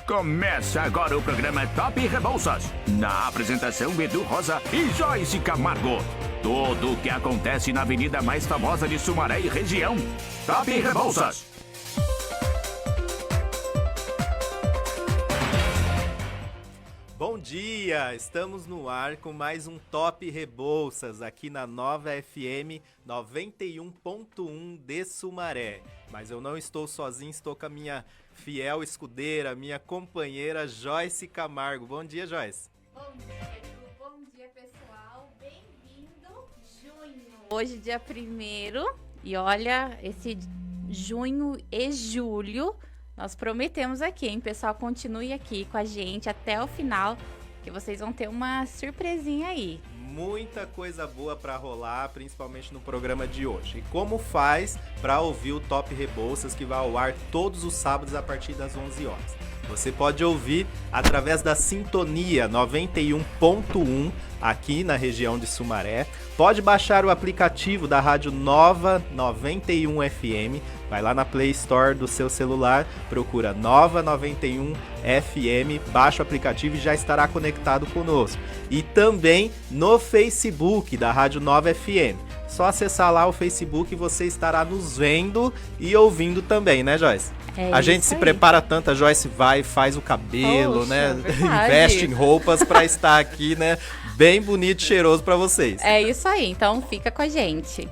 Começa agora o programa Top Rebouças. Na apresentação, Edu Rosa e Joyce Camargo. Tudo o que acontece na avenida mais famosa de Sumaré e região. Top Rebouças. Bom dia! Estamos no ar com mais um Top Rebouças aqui na Nova FM 91.1 de Sumaré. Mas eu não estou sozinho, estou com a minha fiel escudeira, minha companheira Joyce Camargo. Bom dia, Joyce. Bom dia, Edu. Bom dia, pessoal. Bem-vindo, junho. Hoje, dia 1º, e olha, esse junho e julho, nós prometemos aqui, hein, pessoal? Continue aqui com a gente até o final, que vocês vão ter uma surpresinha aí. Muita coisa boa para rolar, principalmente no programa de hoje. E como faz para ouvir o Top Rebouças, que vai ao ar todos os sábados a partir das 11 horas? Você pode ouvir através da Sintonia 91.1 aqui na região de Sumaré. Pode baixar o aplicativo da Rádio Nova 91 FM. Vai lá na Play Store do seu celular, procura Nova 91 FM, baixa o aplicativo e já estará conectado conosco. E também no Facebook da Rádio Nova FM. Só acessar lá o Facebook e você estará nos vendo e ouvindo também, né, Joyce? A gente se prepara tanto, a Joyce vai, faz o cabelo, né? Investe em roupas para estar aqui, né? Bem bonito e cheiroso para vocês. É isso aí, então fica com a gente.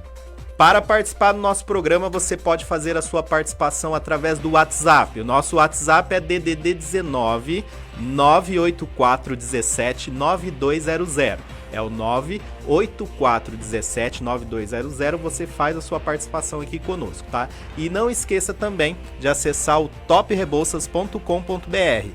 Para participar do nosso programa, você pode fazer a sua participação através do WhatsApp. O nosso WhatsApp é DDD 19 984 17 9200. É o 98417 9200. Você faz a sua participação aqui conosco, tá? E não esqueça também de acessar o toprebouças.com.br.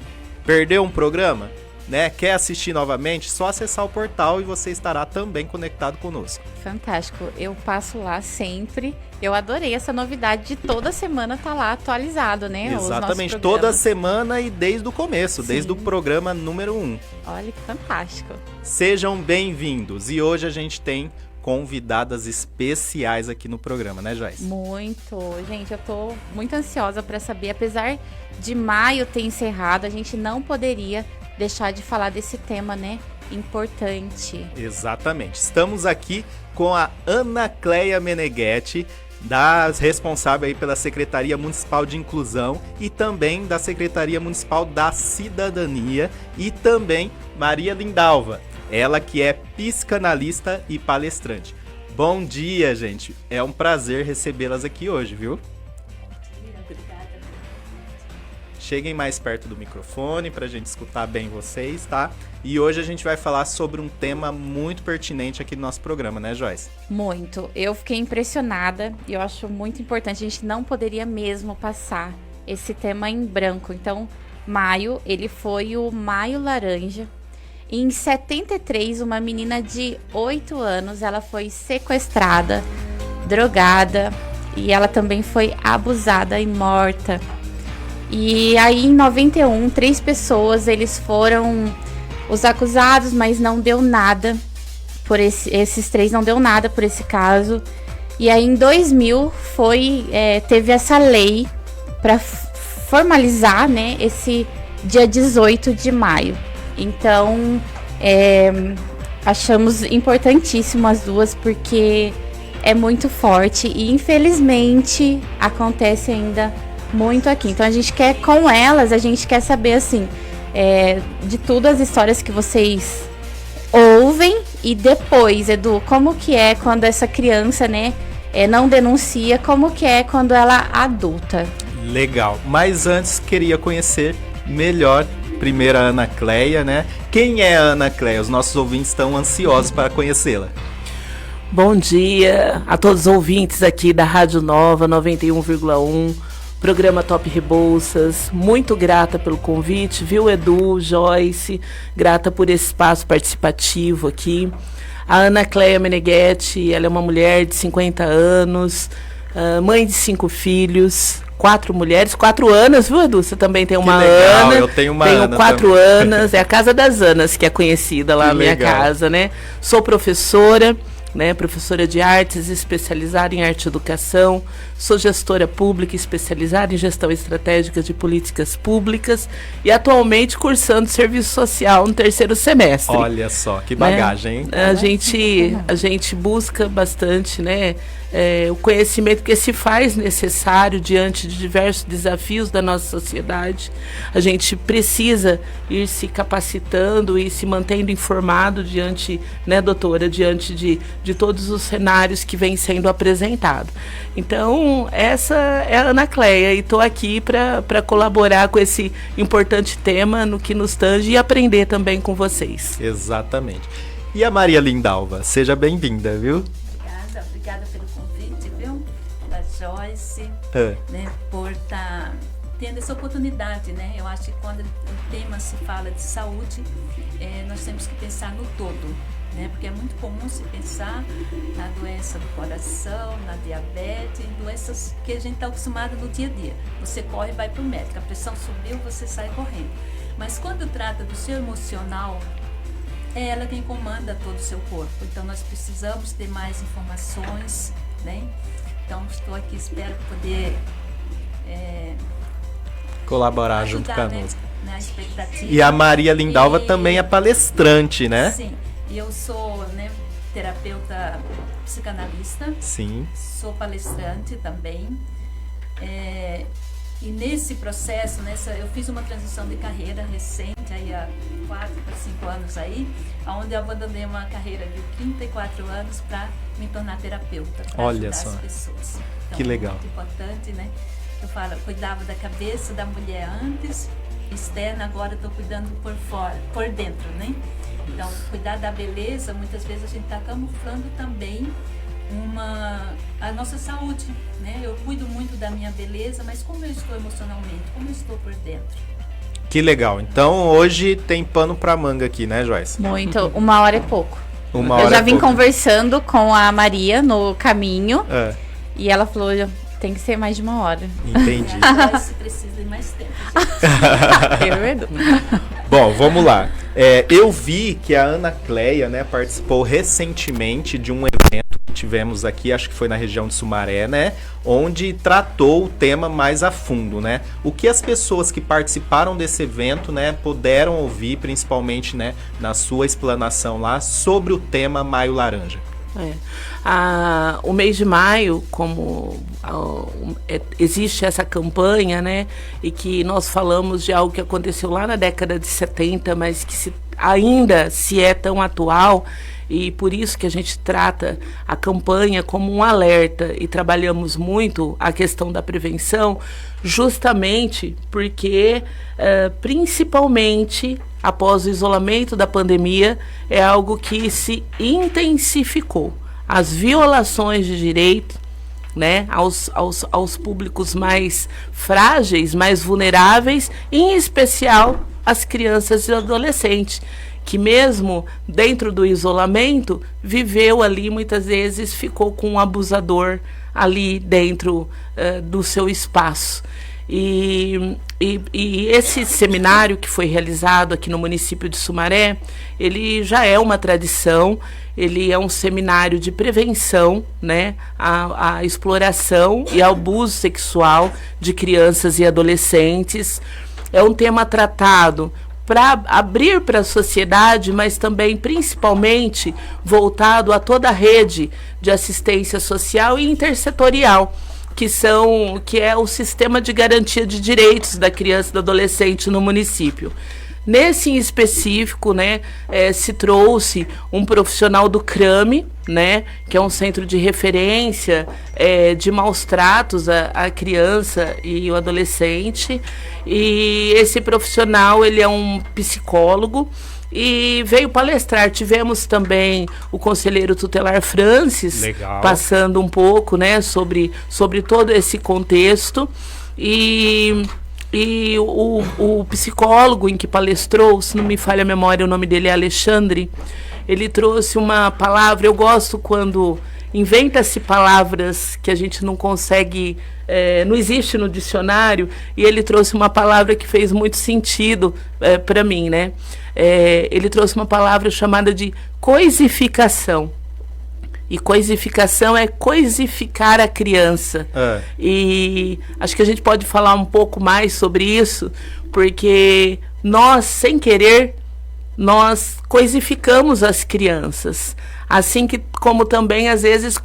Perdeu um programa? Né? Quer assistir novamente? Só acessar o portal e você estará também conectado conosco. Fantástico, eu passo lá sempre. Eu adorei essa novidade de toda semana estar lá atualizado, né? Exatamente, toda semana e desde o começo, desde o programa número 1. Olha que fantástico. Sejam bem-vindos e hoje a gente tem convidadas especiais aqui no programa, né, Joyce? Muito, gente, eu tô muito ansiosa para saber, apesar de maio ter encerrado, a gente não poderia deixar de falar desse tema, né? Importante. Exatamente. Estamos aqui com a Ana Cleia Meneghetti, responsável aí pela Secretaria Municipal de Inclusão e também da Secretaria Municipal da Cidadania, e também Maria Lindalva, ela que é psicanalista e palestrante. Bom dia, gente. É um prazer recebê-las aqui hoje, viu? Cheguem mais perto do microfone para a gente escutar bem vocês, tá? E hoje a gente vai falar sobre um tema muito pertinente aqui no nosso programa, né, Joyce? Muito. Eu fiquei impressionada e eu acho muito importante. A gente não poderia mesmo passar esse tema em branco. Então, maio, ele foi o Maio Laranja. Em 73, uma menina de 8 anos, ela foi sequestrada, drogada e ela também foi abusada e morta. E aí, em 91, 3 pessoas, eles foram os acusados, mas não deu nada por esses 3 não deu nada por esse caso. E aí, em 2000, teve essa lei para formalizar, né, esse dia 18 de maio. Então, achamos importantíssimo as duas, porque é muito forte e, infelizmente, acontece ainda muito aqui. Então a gente quer, com elas, a gente quer saber assim, de tudo as histórias que vocês ouvem. E depois, Edu, como que é quando essa criança, né, não denuncia, como que é quando ela é adulta? Legal, mas antes queria conhecer melhor primeiro a Ana Cleia, né? Quem é a Ana Cleia? Os nossos ouvintes estão ansiosos para conhecê-la. Bom dia a todos os ouvintes aqui da Rádio Nova 91,1, programa Top Rebouças. Muito grata pelo convite, viu, Edu, Joyce? Grata por esse espaço participativo aqui. A Ana Cleia Meneghetti, ela é uma mulher de 50 anos, mãe de 5 filhos, 4 mulheres, 4 Anas, viu, Edu? Você também tem uma Ana. Eu tenho uma Ana. Tenho 4 Anas, é a Casa das Anas, que é conhecida lá na minha casa, né? Sou professora, né, professora de artes especializada em arte e educação, sou gestora pública especializada em gestão estratégica de políticas públicas e atualmente cursando serviço social no 3º semestre. Olha só, que bagagem, hein? A gente busca bastante, né, o conhecimento que se faz necessário diante de diversos desafios da nossa sociedade. A gente precisa ir se capacitando e se mantendo informado diante, né, doutora, diante de todos os cenários que vêm sendo apresentados. Então, essa é a Ana Cléia e estou aqui para colaborar com esse importante tema no que nos tange e aprender também com vocês. Exatamente. E a Maria Lindalva, seja bem-vinda, viu? Obrigada pelo convite, viu? Da Joyce, né, por estar tendo essa oportunidade, né? Eu acho que quando o tema se fala de saúde, nós temos que pensar no todo, né? Porque é muito comum se pensar na doença do coração, na diabetes, em doenças que a gente está acostumado no dia a dia. Você corre e vai para o médico, a pressão subiu, você sai correndo. Mas quando trata do seu emocional, é ela quem comanda todo o seu corpo. Então nós precisamos ter mais informações, né? Então estou aqui, espero poder colaborar ajudar, junto conosco. Né, na expectativa. E a Maria Lindalva também é palestrante, né? Sim, e eu sou, né, terapeuta psicanalista. Sim. Sou palestrante também. E nesse processo, eu fiz uma transição de carreira recente, aí há 4 para 5 anos aí, onde eu abandonei uma carreira de 34 anos para me tornar terapeuta, para ajudar as pessoas. Então, que legal. Muito importante, né? Eu falo, cuidava da cabeça da mulher antes, externa, agora estou cuidando por fora, por dentro, né? Então, cuidar da beleza, muitas vezes a gente está camuflando também a nossa saúde, né? Eu cuido muito da minha beleza, mas como eu estou emocionalmente, como eu estou por dentro. Que legal. Então, hoje tem pano pra manga aqui, né, Joyce? Muito. 1 hora é pouco. Eu já vim conversando com a Maria no caminho e ela falou, tem que ser mais de 1 hora. Entendi. A Joyce precisa de mais tempo, gente. Bom, vamos lá. Eu vi que a Ana Cléia, né, participou recentemente de um evento que tivemos aqui, acho que foi na região de Sumaré, né, onde tratou o tema mais a fundo, né? O que as pessoas que participaram desse evento, né, puderam ouvir, principalmente, né, na sua explanação lá, sobre o tema Maio Laranja. O mês de maio, como existe essa campanha, né, e que nós falamos de algo que aconteceu lá na década de 70, mas que ainda se é tão atual, e por isso que a gente trata a campanha como um alerta e trabalhamos muito a questão da prevenção, justamente porque, principalmente após o isolamento da pandemia, é algo que se intensificou. As violações de direito, né, aos públicos mais frágeis, mais vulneráveis, em especial as crianças e adolescentes, que mesmo dentro do isolamento, viveu ali, muitas vezes ficou com um abusador ali dentro do seu espaço. E esse seminário que foi realizado aqui no município de Sumaré, ele já é uma tradição, ele é um seminário de prevenção, né, à exploração e ao abuso sexual de crianças e adolescentes. É um tema tratado para abrir para a sociedade, mas também principalmente voltado a toda a rede de assistência social e intersetorial, que é o sistema de garantia de direitos da criança e do adolescente no município. Nesse em específico, né, se trouxe um profissional do CRAME, né, que é um centro de referência de maus tratos à criança e o adolescente. E esse profissional, ele é um psicólogo e veio palestrar. Tivemos também o conselheiro tutelar Francis, passando um pouco, né, sobre todo esse contexto. E o psicólogo em que palestrou, se não me falha a memória, o nome dele é Alexandre, ele trouxe uma palavra. Eu gosto quando inventa-se palavras que a gente não consegue, não existe no dicionário, e ele trouxe uma palavra que fez muito sentido para mim, né? Ele trouxe uma palavra chamada de coisificação. E coisificação é coisificar a criança. E acho que a gente pode falar um pouco mais sobre isso, porque nós, sem querer, nós coisificamos as crianças. Assim que, como também, às vezes,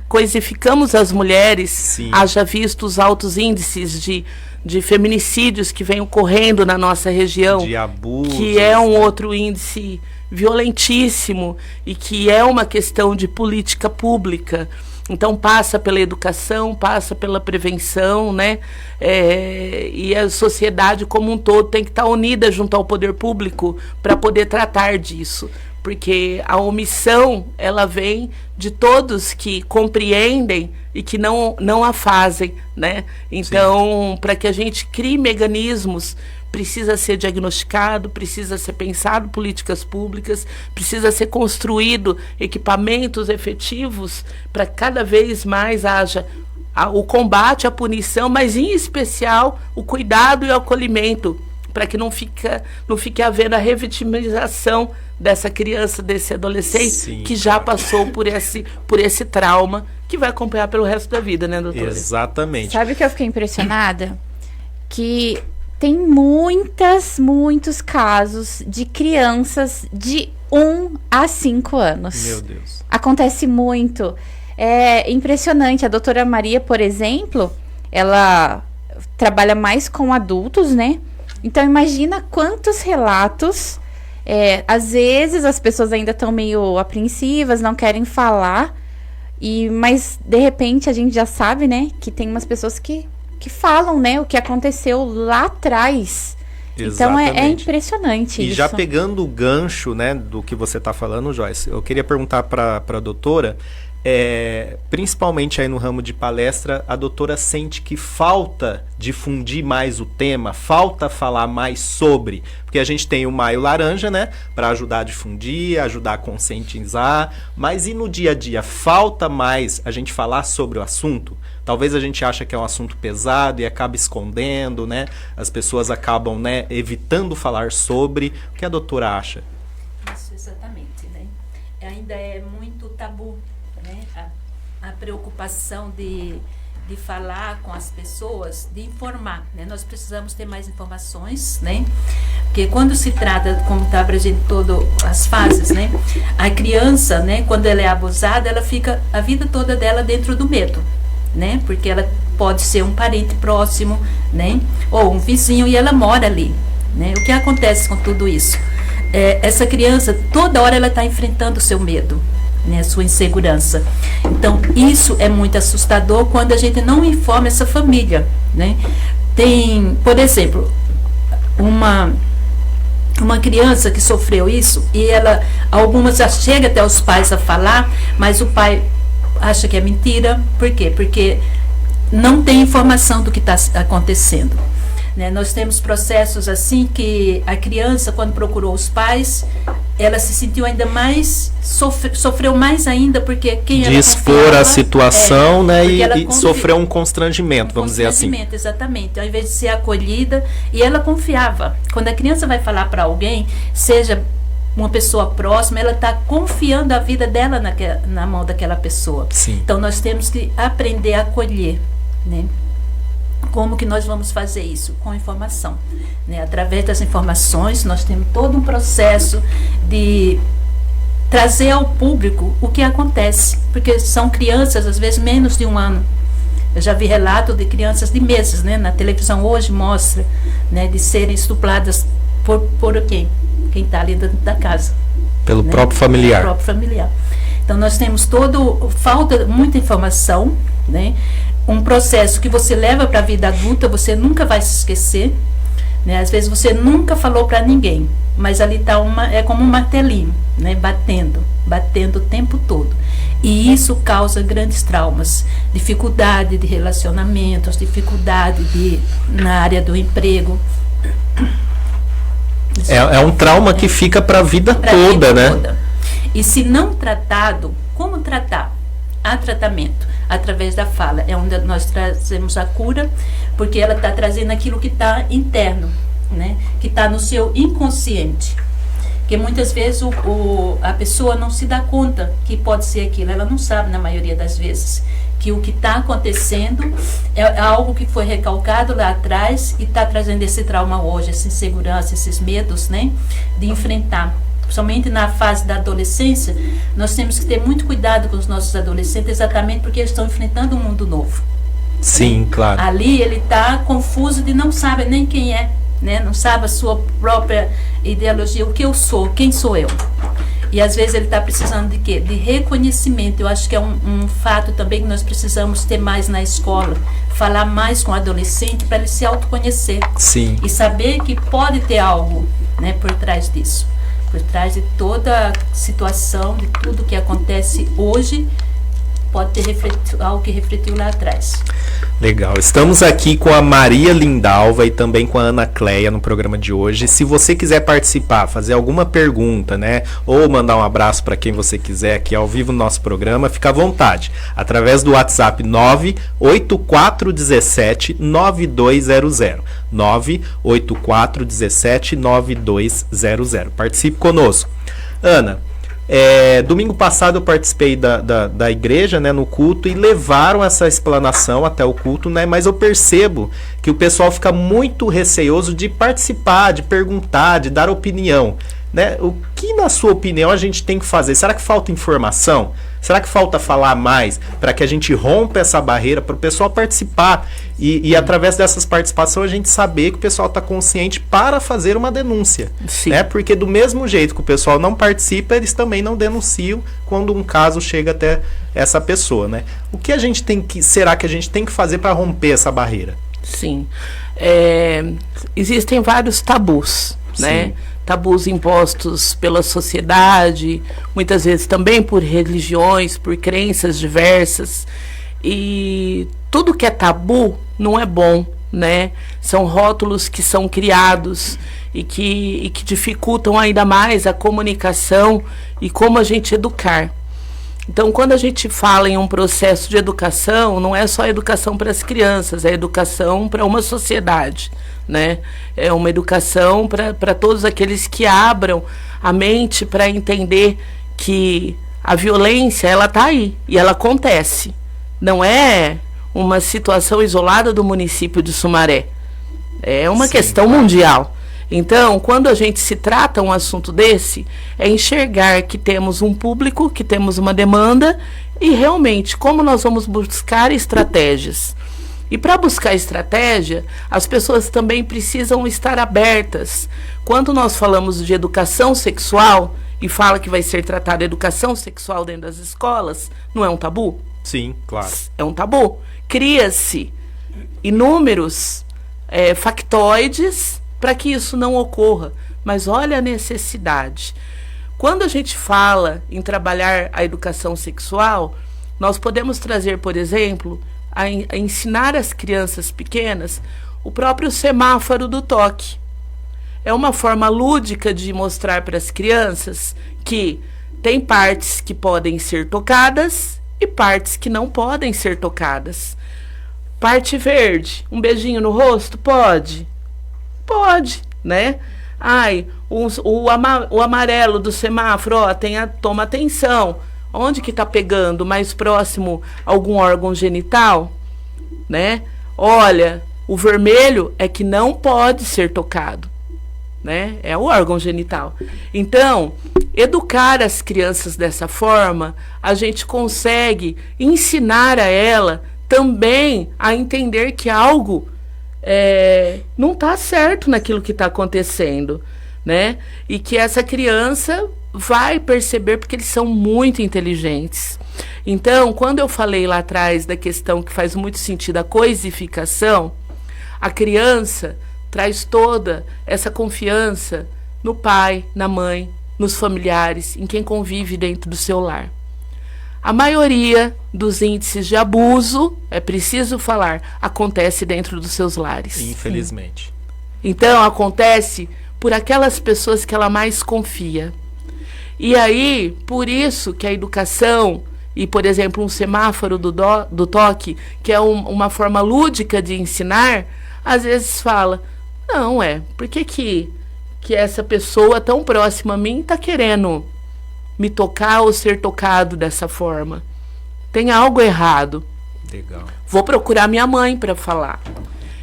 coisificamos as mulheres. Sim. Haja visto os altos índices de feminicídios que vem ocorrendo na nossa região. De abusos. Que é um outro índice violentíssimo e que é uma questão de política pública. Então passa pela educação, passa pela prevenção, né? E a sociedade como um todo tem que estar unida junto ao poder público para poder tratar disso. Porque a omissão, ela vem de todos que compreendem e que não a fazem, né? Então, para que a gente crie mecanismos, precisa ser diagnosticado, precisa ser pensado políticas públicas, precisa ser construído equipamentos efetivos para cada vez mais haja o combate, a punição, mas em especial o cuidado e o acolhimento, para que não fique havendo a revitimização dessa criança, desse adolescente, Sim, que já passou por esse trauma, que vai acompanhar pelo resto da vida, né, doutora? Exatamente. Sabe o que eu fiquei impressionada? Que tem muitos casos de crianças de 1 a 5 anos. Meu Deus. Acontece muito. É impressionante. A doutora Maria, por exemplo, ela trabalha mais com adultos, né? Então, imagina quantos relatos. Às vezes, as pessoas ainda estão meio apreensivas, não querem falar. Mas, de repente, a gente já sabe, né? Que tem umas pessoas que falam, né? O que aconteceu lá atrás. Exatamente. Então, é impressionante E isso. já pegando o gancho, né, do que você está falando, Joyce, eu queria perguntar para a doutora, principalmente aí no ramo de palestra, a doutora sente que falta difundir mais o tema, falta falar mais sobre, porque a gente tem o Maio Laranja, né, para ajudar a difundir, ajudar a conscientizar, mas e no dia a dia, falta mais a gente falar sobre o assunto? Talvez a gente ache que é um assunto pesado e acaba escondendo, né, as pessoas acabam, né, evitando falar sobre. O que a doutora acha? Isso, exatamente, né? Ainda é muito tabu, né? A preocupação de falar com as pessoas, de informar, né? Nós precisamos ter mais informações, né? Porque quando se trata, como está abrangendo todas as fases, né? A criança, né, quando ela é abusada, ela fica a vida toda dela dentro do medo, né? Porque ela pode ser um parente próximo, né? Ou um vizinho e ela mora ali, né? O que acontece com tudo isso? Essa criança, toda hora ela está enfrentando o seu medo, né, sua insegurança. Então, isso é muito assustador quando a gente não informa essa família, né? Tem, por exemplo, uma criança que sofreu isso e algumas já chegam até os pais a falar, mas o pai acha que é mentira. Por quê? Porque não tem informação do que está acontecendo. Né? Nós temos processos assim que a criança, quando procurou os pais, ela se sentiu ainda mais, sofreu mais ainda, porque quem ela de expor confiava, a situação, né, e sofreu um constrangimento, vamos dizer assim. Exatamente, ao invés de ser acolhida, e ela confiava. Quando a criança vai falar para alguém, seja uma pessoa próxima, ela está confiando a vida dela na mão daquela pessoa. Sim. Então nós temos que aprender a acolher, né? Como que nós vamos fazer isso? Com informação, né? Através das informações, nós temos todo um processo de trazer ao público o que acontece, porque são crianças, às vezes, menos de 1 ano. Eu já vi relato de crianças de meses, né? Na televisão hoje mostra, né, de serem estupradas por quem? Quem está ali dentro da casa. Pelo, né, próprio familiar. Pelo próprio familiar. Então, nós temos falta muita informação, né? Um processo que você leva para a vida adulta, você nunca vai se esquecer, né? Às vezes você nunca falou para ninguém, mas ali está é como um martelinho, né? Batendo o tempo todo. E isso causa grandes traumas, dificuldade de relacionamentos, dificuldade na área do emprego. É um trauma que fica para a vida toda, né? Toda. E se não tratado, como tratar? Há tratamento através da fala, é onde nós trazemos a cura, porque ela está trazendo aquilo que está interno, né? Que está no seu inconsciente. Porque muitas vezes a pessoa não se dá conta que pode ser aquilo, ela não sabe na maioria das vezes que o que está acontecendo é algo que foi recalcado lá atrás e está trazendo esse trauma hoje, essa insegurança, esses medos, né, de enfrentar. Principalmente na fase da adolescência, nós temos que ter muito cuidado com os nossos adolescentes, exatamente porque eles estão enfrentando um mundo novo. Sim, né? Claro. Ali ele está confuso de não sabe nem quem é, né? Não sabe a sua própria ideologia, o que eu sou, quem sou eu. E às vezes ele está precisando de quê? De reconhecimento. Eu acho que é um fato também que nós precisamos ter mais na escola, falar mais com o adolescente para ele se autoconhecer. Sim. E saber que pode ter algo, né, por trás disso. Por trás de toda a situação, de tudo que acontece hoje, pode ter algo que refletiu lá atrás. Legal. Estamos aqui com a Maria Lindalva e também com a Ana Cleia no programa de hoje. Se você quiser participar, fazer alguma pergunta, né, ou mandar um abraço para quem você quiser aqui ao vivo no nosso programa, fica à vontade. Através do WhatsApp 98417-9200. 98417-9200. Participe conosco. Ana, domingo passado eu participei da igreja, né, no culto, e levaram essa explanação até o culto, né, mas eu percebo que o pessoal fica muito receoso de participar, de perguntar, de dar opinião, né? O que, na sua opinião, a gente tem que fazer? Será que falta informação? Será que falta falar mais para que a gente rompa essa barreira, para o pessoal participar e através dessas participações a gente saber que o pessoal está consciente para fazer uma denúncia? Sim. Né? Porque do mesmo jeito que o pessoal não participa, eles também não denunciam quando um caso chega até essa pessoa, né? O que será que a gente tem que fazer para romper essa barreira? Sim. Existem vários tabus, né? Tabus impostos pela sociedade, muitas vezes também por religiões, por crenças diversas. E tudo que é tabu não é bom, né? São rótulos que são criados e que dificultam ainda mais a comunicação e como a gente educar. Então, quando a gente fala em um processo de educação, não é só educação para as crianças, é educação para uma sociedade, né? É uma educação para todos aqueles que abram a mente para entender que a violência, ela está aí e ela acontece. Não é uma situação isolada do município de Sumaré. É uma questão mundial. Então, quando a gente se trata um assunto desse, é enxergar que temos um público, que temos uma demanda e realmente como nós vamos buscar estratégias. E para buscar estratégia, as pessoas também precisam estar abertas. Quando nós falamos de educação sexual e fala que vai ser tratada a educação sexual dentro das escolas, não é um tabu? Sim, claro. É um tabu. Cria-se inúmeros factoides para que isso não ocorra. Mas olha a necessidade. Quando a gente fala em trabalhar a educação sexual, nós podemos trazer, por exemplo, a ensinar as crianças pequenas o próprio semáforo do toque. É uma forma lúdica de mostrar para as crianças que tem partes que podem ser tocadas e partes que não podem ser tocadas. Parte verde, um beijinho no rosto, pode? Pode, né? Ai, o amarelo do semáforo, ó, toma atenção. Onde que tá pegando? Mais próximo a algum órgão genital, né? Olha, o vermelho é que não pode ser tocado, né? É o órgão genital. Então, educar as crianças dessa forma, a gente consegue ensinar a ela também a entender que algo não está certo naquilo que está acontecendo, né? E que essa criança vai perceber, porque eles são muito inteligentes. Então, quando eu falei lá atrás da questão que faz muito sentido, a coisificação, a criança traz toda essa confiança no pai, na mãe, nos familiares, em quem convive dentro do seu lar. A maioria dos índices de abuso, é preciso falar, acontece dentro dos seus lares. Infelizmente. Então, acontece por aquelas pessoas que ela mais confia. E aí, por isso que a educação e, por exemplo, um semáforo do toque, que é uma forma lúdica de ensinar, às vezes fala, não, por que que essa pessoa tão próxima a mim está querendo me tocar ou ser tocado dessa forma. Tem algo errado. Legal. Vou procurar minha mãe para falar.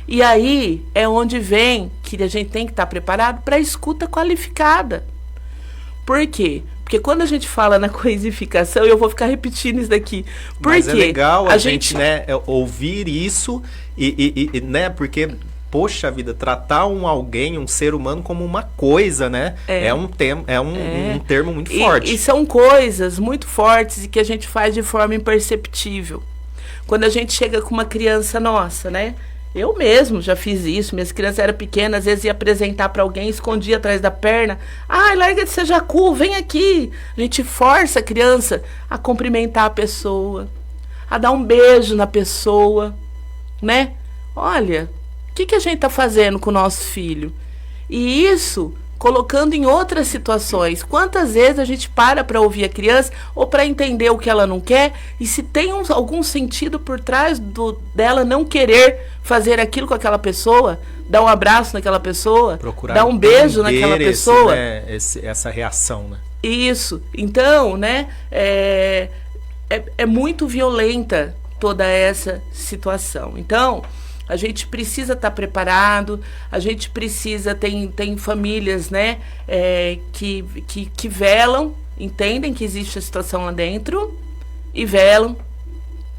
E aí é onde vem que a gente tem que estar preparado para a escuta qualificada. Por quê? Porque quando a gente fala na coisificação, eu vou ficar repetindo isso daqui. Mas é legal a gente, né, ouvir isso e né, porque, poxa vida, tratar alguém, um ser humano como uma coisa, né? É um termo muito forte. E são coisas muito fortes e que a gente faz de forma imperceptível. Quando a gente chega com uma criança nossa, né? Eu mesmo já fiz isso. Minhas crianças eram pequenas, às vezes ia apresentar para alguém, escondia atrás da perna. Ai, larga de ser jacu, vem aqui. A gente força a criança a cumprimentar a pessoa, a dar um beijo na pessoa, né? Olha, o que a gente está fazendo com o nosso filho? E isso colocando em outras situações. Quantas vezes a gente para ouvir a criança ou para entender o que ela não quer e se tem algum sentido por trás dela não querer fazer aquilo com aquela pessoa, dar um abraço naquela pessoa, procurar dar um beijo naquela pessoa. Essa reação, né? Isso. Então, né, é muito violenta toda essa situação. Então, a gente precisa estar preparado, a gente precisa, tem famílias, né, que velam, entendem que existe a situação lá dentro e velam,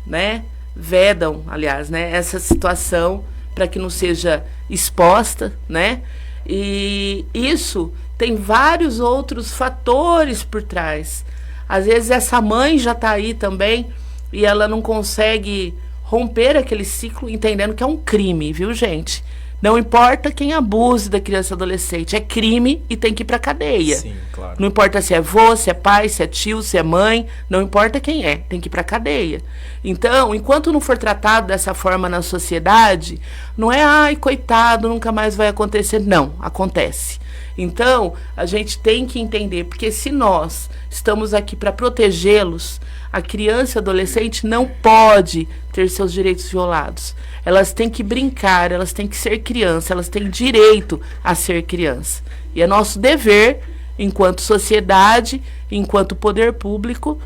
né, vedam, aliás, né, essa situação para que não seja exposta, né, e isso tem vários outros fatores por trás. Às vezes essa mãe já está aí também e ela não consegue romper aquele ciclo, entendendo que é um crime, viu, gente? Não importa quem abuse da criança e adolescente, é crime e tem que ir pra cadeia. Sim, claro. Não importa se é avô, se é pai, se é tio, se é mãe, não importa quem é, tem que ir pra cadeia. Então, enquanto não for tratado dessa forma na sociedade, não é, ai, coitado, nunca mais vai acontecer. Não, acontece. Então, a gente tem que entender, porque se nós estamos aqui para protegê-los, a criança e adolescente não pode ter seus direitos violados. Elas têm que brincar, elas têm que ser criança, elas têm direito a ser criança. E é nosso dever, enquanto sociedade, enquanto poder público,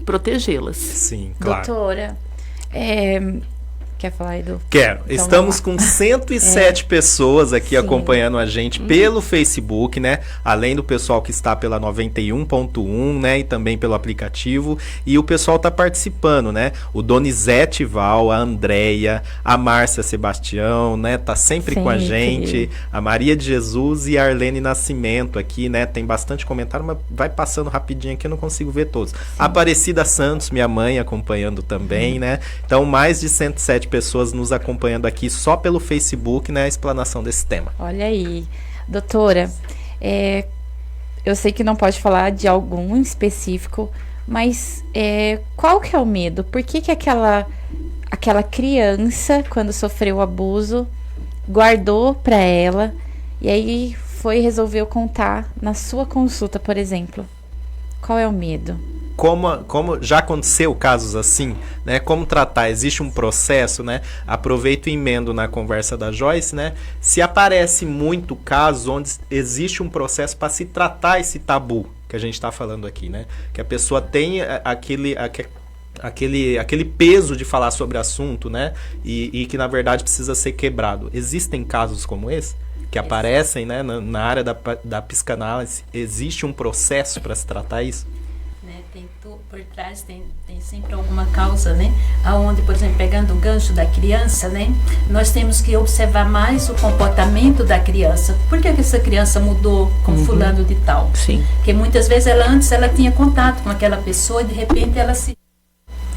protegê-las. Sim, claro. Doutora, quer falar, Edu? Quero. Então, estamos com 107 pessoas aqui Sim. acompanhando a gente pelo Facebook, né? Além do pessoal que está pela 91.1, né? E também pelo aplicativo. E o pessoal tá participando, né? O Donizete Val, a Andréia, a Márcia Sebastião, né? Tá sempre com a gente. A Maria de Jesus e a Arlene Nascimento aqui, né? Tem bastante comentário, mas vai passando rapidinho aqui, eu não consigo ver todos. Sim. Aparecida Santos, minha mãe, acompanhando também, né? Então, mais de 107 pessoas nos acompanhando aqui só pelo Facebook, né, a explanação desse tema. Olha aí, doutora, eu sei que não pode falar de algum específico, mas qual que é o medo? Por que aquela criança, quando sofreu o abuso, guardou para ela e aí resolveu contar na sua consulta, por exemplo? Qual é o medo? Como já aconteceu casos assim, né? Como tratar? Existe um processo, né? Aproveito e emendo na conversa da Joyce, né? Se aparece muito caso onde existe um processo para se tratar esse tabu que a gente está falando aqui, né? Que a pessoa tem aquele peso de falar sobre o assunto, né? E que na verdade precisa ser quebrado. Existem casos como esse? Que aparecem, né? Na área da psicanálise, existe um processo para se tratar isso? Por trás tem sempre alguma causa, né? Aonde, por exemplo, pegando o gancho da criança, né? Nós temos que observar mais o comportamento da criança. Por que essa criança mudou com fulano de tal? Sim. Porque muitas vezes antes ela tinha contato com aquela pessoa e de repente ela se...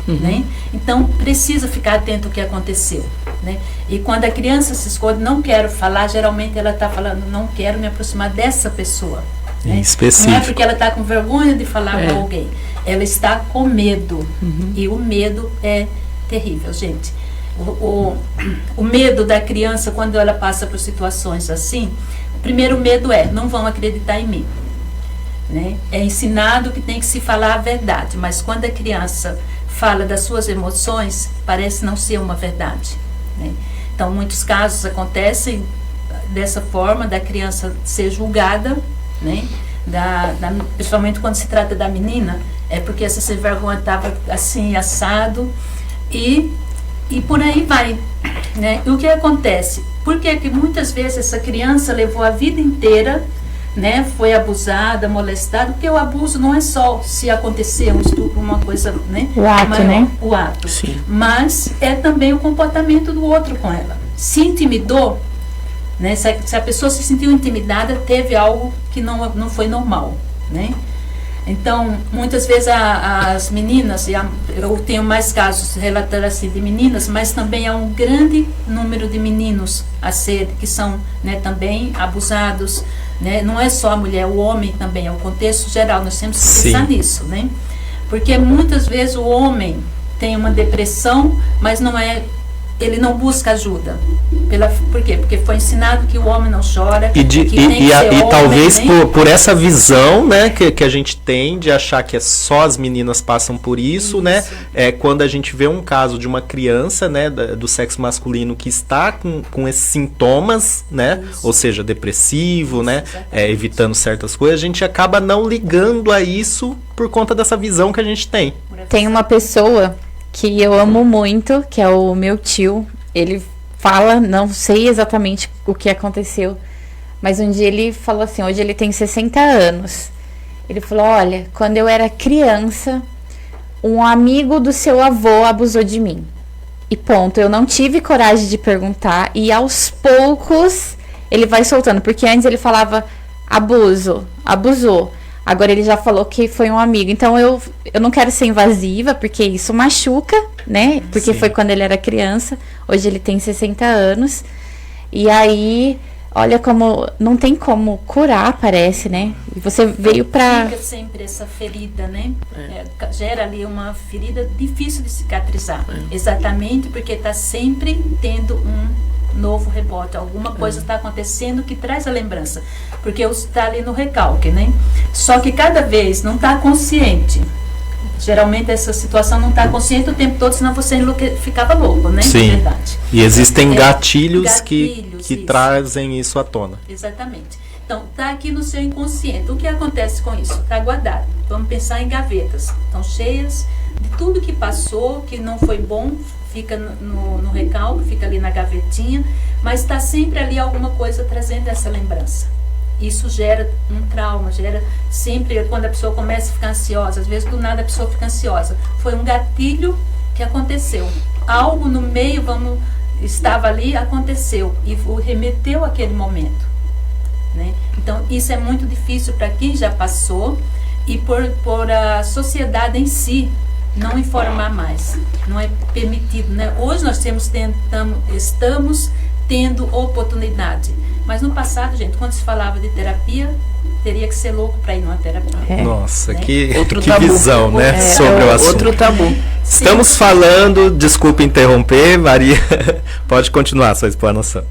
Né? Então, precisa ficar atento ao que aconteceu, né? E quando a criança se esconde, não quero falar, geralmente ela está falando, não quero me aproximar dessa pessoa. Né? Específico. Não é porque ela está com vergonha de falar com alguém. Ela está com medo. E o medo é terrível, gente. O medo da criança, quando ela passa por situações assim, o primeiro medo não vão acreditar em mim. Né? É ensinado que tem que se falar a verdade, mas quando a criança fala das suas emoções, parece não ser uma verdade. Né? Então, muitos casos acontecem dessa forma, da criança ser julgada, né? Principalmente quando se trata da menina, é porque essa sem vergonha estava assim, assado, e por aí vai, né? E o que acontece? Porque que muitas vezes essa criança levou a vida inteira, né? Foi abusada, molestada, porque o abuso não é só se acontecer um estupro, uma coisa, né? O ato, né? O ato. Sim. Mas é também o comportamento do outro com ela. Se intimidou, né? Se a pessoa se sentiu intimidada, teve algo que não foi normal, né? Então, muitas vezes as meninas, eu tenho mais casos relatando assim de meninas, mas também há um grande número de meninos que são, né, também abusados, né? Não é só a mulher, o homem também, é o contexto geral, nós temos que pensar nisso, né? Porque muitas vezes o homem tem uma depressão, mas ele não busca ajuda. Por quê? Porque foi ensinado que o homem não chora. E talvez por essa visão, né, que a gente tem de achar que só as meninas passam por isso, né? Quando a gente vê um caso de uma criança, né, do sexo masculino que está com esses sintomas, né? Ou seja, depressivo, né? Evitando certas coisas, a gente acaba não ligando a isso por conta dessa visão que a gente tem. Tem uma pessoa que eu amo muito, que é o meu tio. Ele fala, não sei exatamente o que aconteceu, mas um dia ele falou assim, hoje ele tem 60 anos. Ele falou, olha, quando eu era criança, um amigo do seu avô abusou de mim. E ponto, eu não tive coragem de perguntar, e aos poucos ele vai soltando, porque antes ele falava abusou. Agora ele já falou que foi um amigo. Então eu não quero ser invasiva, porque isso machuca, né? Porque foi quando ele era criança. Hoje ele tem 60 anos. E aí, olha como não tem como curar, parece, né? E você veio pra... Fica sempre essa ferida, né? Gera ali uma ferida difícil de cicatrizar. Exatamente porque está sempre tendo um novo rebote, alguma coisa está acontecendo que traz a lembrança, porque está ali no recalque, né? Só que cada vez não está consciente. Geralmente essa situação não está consciente o tempo todo, senão você ficava louco, né? Sim. Verdade. E existem gatilhos que trazem isso à tona. Exatamente. Então, está aqui no seu inconsciente. O que acontece com isso? Está guardado. Vamos pensar em gavetas. Estão cheias de tudo que passou, que não foi bom, fica no recalque, fica ali na gavetinha, mas está sempre ali alguma coisa trazendo essa lembrança. Isso gera um trauma, gera sempre, quando a pessoa começa a ficar ansiosa, às vezes do nada a pessoa fica ansiosa. Foi um gatilho que aconteceu. Algo no meio, estava ali, aconteceu e remeteu àquele momento, né? Então, isso é muito difícil para quem já passou e por a sociedade em si não informar mais, não é permitido, né? Hoje nós estamos tendo oportunidade, mas no passado, gente, quando se falava de terapia, teria que ser louco para ir numa terapia. Nossa, né? que tabu. Visão, né? Sobre o assunto. Outro tabu. Estamos falando, desculpa interromper, Maria, pode continuar sua explanação.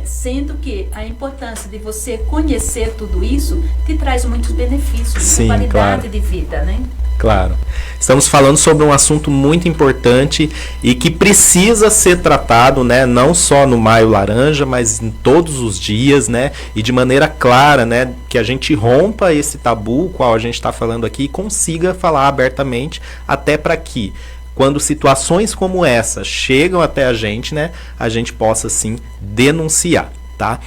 Sendo que a importância de você conhecer tudo isso te traz muitos benefícios, de qualidade de vida, né? Claro. Estamos falando sobre um assunto muito importante e que precisa ser tratado, né, não só no Maio Laranja, mas em todos os dias, né, e de maneira clara, né, que a gente rompa esse tabu, qual a gente está falando aqui, e consiga falar abertamente, até para que, quando situações como essa chegam até a gente, né, a gente possa, sim, denunciar, tá?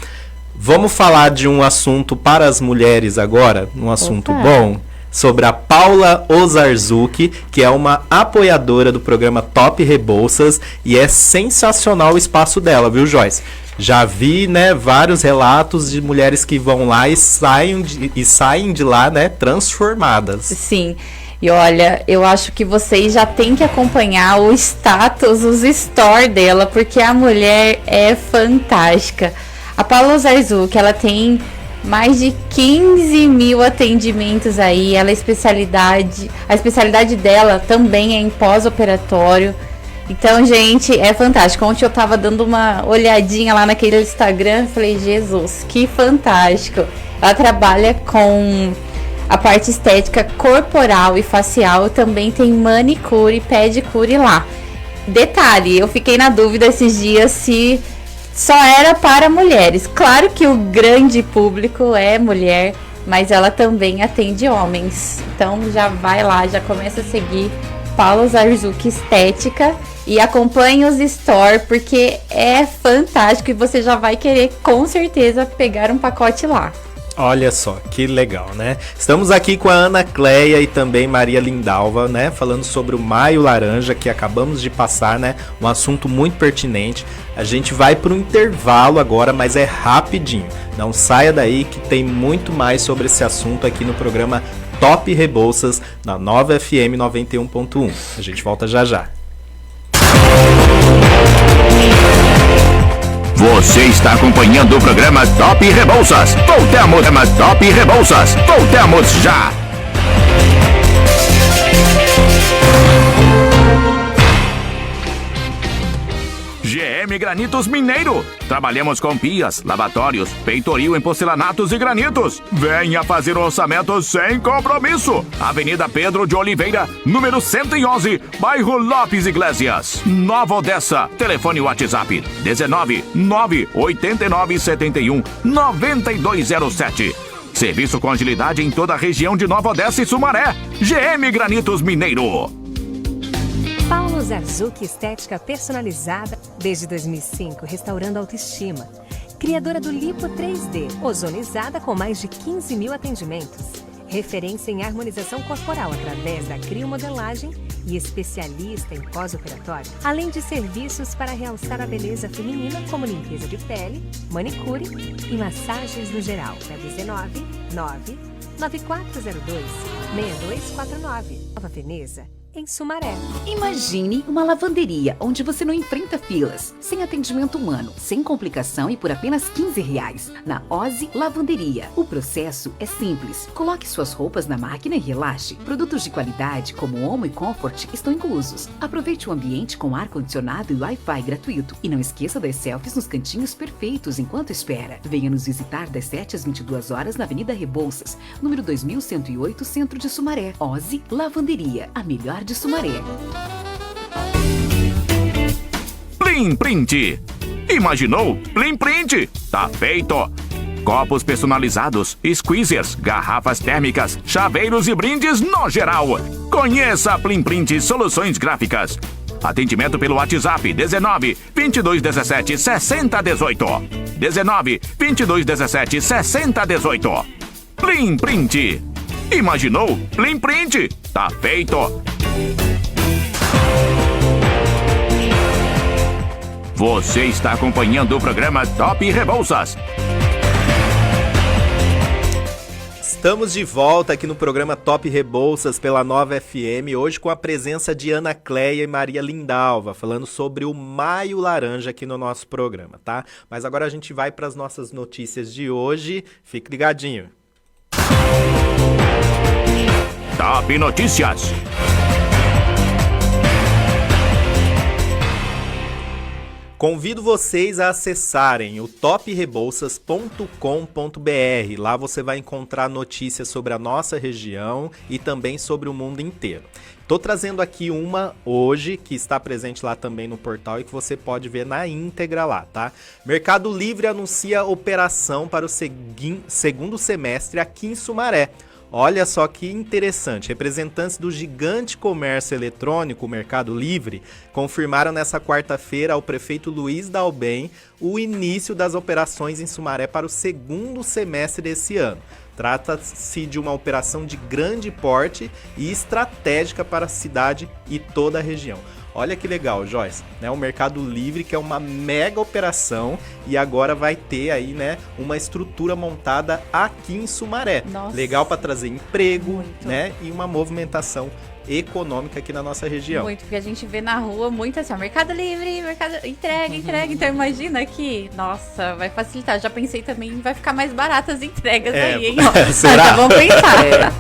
Vamos falar de um assunto para as mulheres agora, um assunto bom, sobre a Paula Ozarzuki, que é uma apoiadora do programa Top Rebouças, e é sensacional o espaço dela, viu, Joyce? Já vi, né, vários relatos de mulheres que vão lá e saem de lá, né, transformadas. Sim. E olha, eu acho que vocês já têm que acompanhar o status, os stories dela, porque a mulher é fantástica. A Paula Ozarzuki, ela tem mais de 15 mil atendimentos aí. A especialidade dela também é em pós-operatório. Então, gente, é fantástico. Ontem eu tava dando uma olhadinha lá naquele Instagram, falei, Jesus, que fantástico. Ela trabalha com a parte estética corporal e facial, também tem manicure e pedicure lá. Detalhe, eu fiquei na dúvida esses dias se só era para mulheres. Claro que o grande público é mulher, mas ela também atende homens. Então já vai lá, já começa a seguir Paula Zarzuki Estética e acompanhe os store, porque é fantástico e você já vai querer com certeza pegar um pacote lá. Olha só, que legal, né? Estamos aqui com a Ana Cleia e também Maria Lindalva, né? Falando sobre o Maio Laranja, que acabamos de passar, né? Um assunto muito pertinente. A gente vai para o intervalo agora, mas é rapidinho. Não saia daí que tem muito mais sobre esse assunto aqui no programa Top Rebouças, na Nova FM 91.1. A gente volta já já. Você está acompanhando o programa Top Rebouças. Voltemos, Top Rebouças. Voltemos já. GM Granitos Mineiro. Trabalhamos com pias, lavatórios, peitoril em porcelanatos e granitos. Venha fazer o orçamento sem compromisso. Avenida Pedro de Oliveira, número 111, bairro Lopes Iglesias, Nova Odessa. Telefone WhatsApp 19 989 71 9207. Serviço com agilidade em toda a região de Nova Odessa e Sumaré. GM Granitos Mineiro. Paula Zarzuki Estética Personalizada, desde 2005, restaurando autoestima. Criadora do Lipo 3D, ozonizada com mais de 15 mil atendimentos. Referência em harmonização corporal através da criomodelagem e especialista em pós-operatório. Além de serviços para realçar a beleza feminina, como limpeza de pele, manicure e massagens no geral. Na 19 9 9402 6249. Nova Veneza, em Sumaré. Imagine uma lavanderia onde você não enfrenta filas, sem atendimento humano, sem complicação e por apenas R$15 na Ozzy Lavanderia. O processo é simples. Coloque suas roupas na máquina e relaxe. Produtos de qualidade como Omo e Comfort estão inclusos. Aproveite o ambiente com ar-condicionado e Wi-Fi gratuito. E não esqueça das selfies nos cantinhos perfeitos enquanto espera. Venha nos visitar das 7 às 22 horas na Avenida Rebouças, número 2108, Centro de Sumaré. Ozzy Lavanderia, a melhor de Sumaré. Plim Print. Imaginou? Plim Print. Tá feito. Copos personalizados, squeezers, garrafas térmicas, chaveiros e brindes no geral. Conheça a Plim Print Soluções Gráficas. Atendimento pelo WhatsApp 19 2217 6018. 19 2217 6018. Plim Print. Imaginou? Plim Print. Tá feito. Você está acompanhando o programa Top Rebouças. Estamos de volta aqui no programa Top Rebouças pela Nova FM, hoje com a presença de Ana Cleia e Maria Lindalva, falando sobre o Maio Laranja aqui no nosso programa, tá? Mas agora a gente vai para as nossas notícias de hoje, fique ligadinho. Top Notícias. Convido vocês a acessarem o toprebouças.com.br. Lá você vai encontrar notícias sobre a nossa região e também sobre o mundo inteiro. Estou trazendo aqui uma hoje que está presente lá também no portal e que você pode ver na íntegra lá, tá? Mercado Livre anuncia operação para o segundo semestre aqui em Sumaré. Olha só que interessante, representantes do gigante comércio eletrônico, o Mercado Livre, confirmaram nessa quarta-feira ao prefeito Luiz Dalben o início das operações em Sumaré para o segundo semestre desse ano. Trata-se de uma operação de grande porte e estratégica para a cidade e toda a região. Olha que legal, Joyce, né? O Mercado Livre, que é uma mega operação e agora vai ter aí, né, uma estrutura montada aqui em Sumaré. Nossa. Legal para trazer emprego, muito, né, e uma movimentação econômica aqui na nossa região. Muito, porque a gente vê na rua muito assim, ó, Mercado Livre, entrega, então imagina que, nossa, vai facilitar. Já pensei também, vai ficar mais baratas as entregas aí, hein? Será? Já vamos pensar.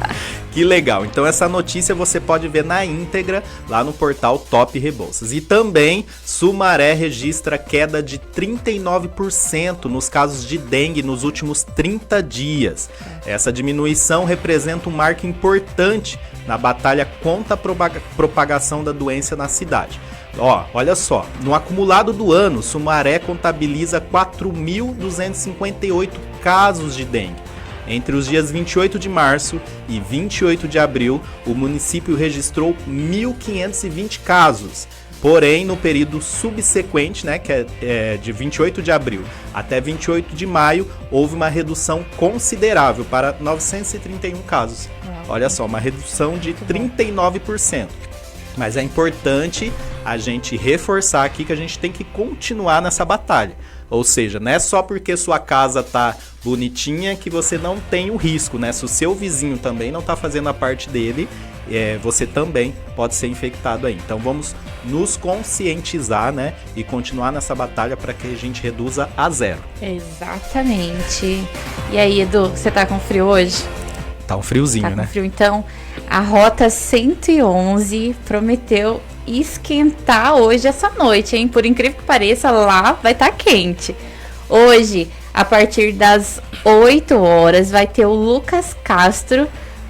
Que legal, então essa notícia você pode ver na íntegra lá no portal Top Rebouças. E também Sumaré registra queda de 39% nos casos de dengue nos últimos 30 dias. Essa diminuição representa um marco importante na batalha contra a propagação da doença na cidade. Olha só, no acumulado do ano, Sumaré contabiliza 4.258 casos de dengue. Entre os dias 28 de março e 28 de abril, o município registrou 1.520 casos. Porém, no período subsequente, né, que é de 28 de abril até 28 de maio, houve uma redução considerável para 931 casos. Olha só, uma redução de 39%. Mas é importante a gente reforçar aqui que a gente tem que continuar nessa batalha. Ou seja, não é só porque sua casa tá bonitinha que você não tem o risco, né? Se o seu vizinho também não tá fazendo a parte dele, você também pode ser infectado aí. Então vamos nos conscientizar, né? E continuar nessa batalha para que a gente reduza a zero. Exatamente. E aí, Edu, você tá com frio hoje? Tá um friozinho, tá né? Com frio. Então, a Rota 111 prometeu esquentar hoje essa noite, hein? Por incrível que pareça, lá vai estar quente. Hoje, a partir das 8 horas, vai ter o Lucas Castro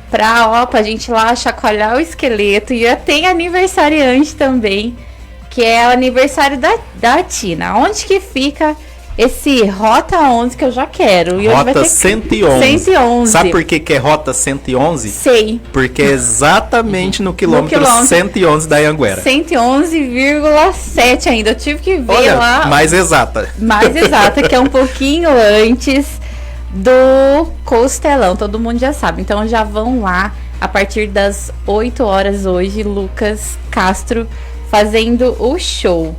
pra gente lá chacoalhar o esqueleto. E tem aniversariante também, que é o aniversário da Tina. Onde que fica esse Rota 11 que eu já quero? E Rota vai ter 111. 111. Sabe por que é Rota 111? Sei. Porque é exatamente no quilômetro 111 da Anhanguera. 111,7 ainda. Eu tive que ver. Olha, lá. Mais exata, que é um pouquinho antes do Costelão. Todo mundo já sabe. Então já vão lá a partir das 8 horas hoje. Lucas Castro fazendo o show.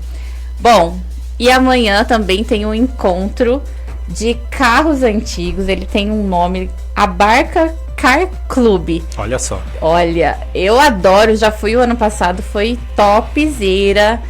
Bom, e amanhã também tem um encontro de carros antigos. Ele tem um nome, a Barca Car Club. Olha só. Olha, eu adoro, já fui o ano passado, foi topzera.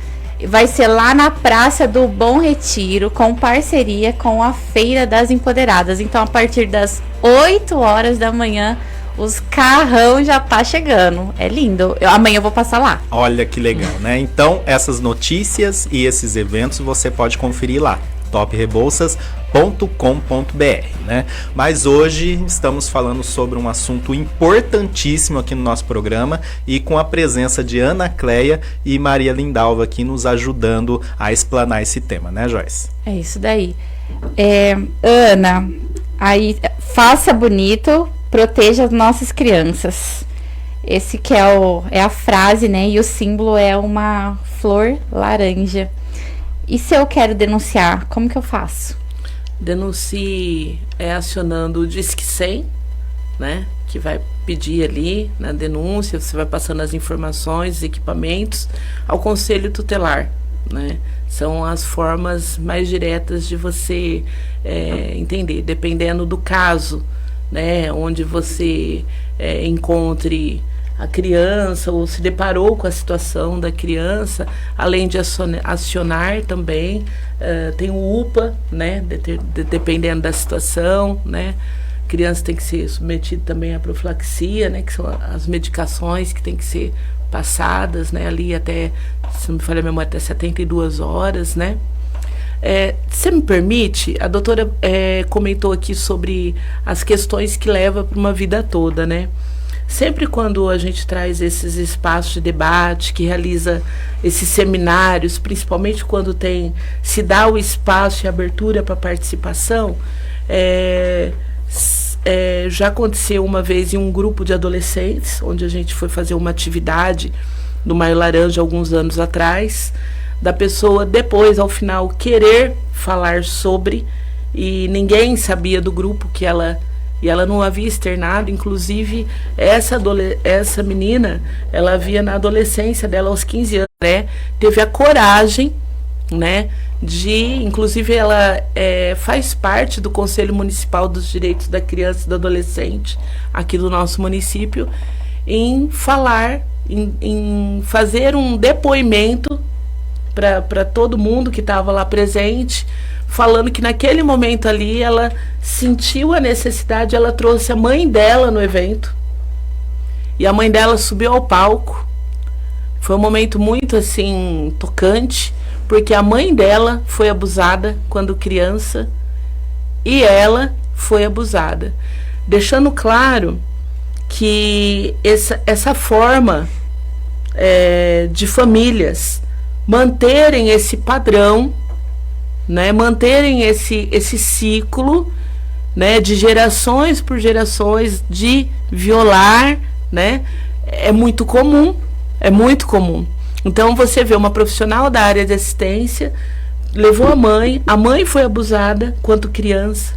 Vai ser lá na Praça do Bom Retiro, com parceria com a Feira das Empoderadas. Então, a partir das 8 horas da manhã, os carrão já tá chegando. É lindo. Amanhã eu vou passar lá. Olha que legal, né? Então, essas notícias e esses eventos você pode conferir lá. toprebouças.com.br, né? Mas hoje estamos falando sobre um assunto importantíssimo aqui no nosso programa e com a presença de Ana Cleia e Maria Lindalva aqui nos ajudando a explanar esse tema, né, Joyce? É isso daí. Ana, aí faça bonito, proteja as nossas crianças. Esse que é a frase, né? E o símbolo é uma flor laranja. E se eu quero denunciar, como que eu faço? Denuncie acionando o Disque 100, né? Que vai pedir ali na denúncia, você vai passando as informações, equipamentos, ao Conselho Tutelar, né? São as formas mais diretas de você entender, dependendo do caso, né? Onde você encontre a criança ou se deparou com a situação da criança, além de acionar também, tem o UPA, né, dependendo da situação, né, a criança tem que ser submetida também à profilaxia, né, que são as medicações que tem que ser passadas, né, ali até, se não me falha a memória, até 72 horas, né. Você me permite, a doutora comentou aqui sobre as questões que levam para uma vida toda, né. Sempre quando a gente traz esses espaços de debate, que realiza esses seminários, principalmente quando se dá o espaço e abertura para participação, já aconteceu uma vez em um grupo de adolescentes, onde a gente foi fazer uma atividade no Maio Laranja alguns anos atrás, da pessoa depois, ao final, querer falar sobre, e ninguém sabia do grupo que ela não havia externado. Inclusive essa menina, ela havia na adolescência dela, aos 15 anos, né, teve a coragem, né, inclusive ela faz parte do Conselho Municipal dos Direitos da Criança e do Adolescente aqui do nosso município, em falar, em fazer um depoimento para todo mundo que estava lá presente, falando que naquele momento ali ela sentiu a necessidade, ela trouxe a mãe dela no evento, e a mãe dela subiu ao palco. Foi um momento muito assim tocante, porque a mãe dela foi abusada quando criança e ela foi abusada, deixando claro que essa forma de famílias manterem esse padrão, né, manterem esse ciclo, né, de gerações por gerações de violar, né, é muito comum. Então você vê uma profissional da área de assistência, levou a mãe foi abusada enquanto criança,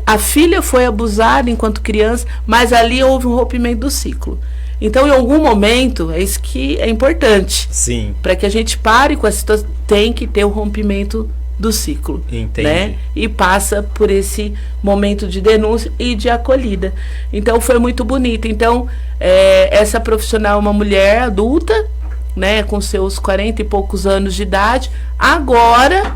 a filha foi abusada enquanto criança, mas ali houve um rompimento do ciclo. Então, em algum momento, é isso que é importante. Sim. Para que a gente pare com a situação, tem que ter o rompimento do ciclo. Entendi. Né? E passa por esse momento de denúncia e de acolhida. Então, foi muito bonito. Então, essa profissional é uma mulher adulta, né, com seus 40 e poucos anos de idade. Agora,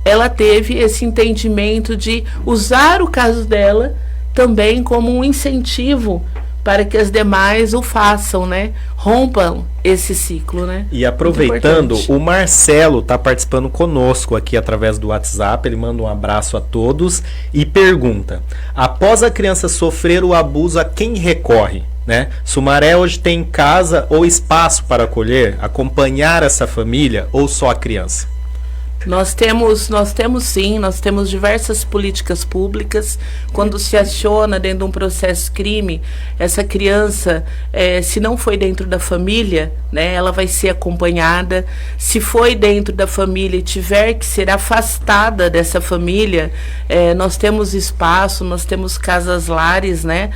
ela teve esse entendimento de usar o caso dela também como um incentivo para que as demais o façam, né? Rompam esse ciclo, né? E aproveitando, o Marcelo está participando conosco aqui através do WhatsApp, ele manda um abraço a todos e pergunta: após a criança sofrer o abuso, a quem recorre? Né? Sumaré hoje tem casa ou espaço para acolher, acompanhar essa família ou só a criança? Nós temos sim, nós temos diversas políticas públicas. Quando se aciona dentro de um processo crime, essa criança, se não foi dentro da família, né, ela vai ser acompanhada. Se foi dentro da família e tiver que ser afastada dessa família, nós temos espaço, nós temos casas-lares, né,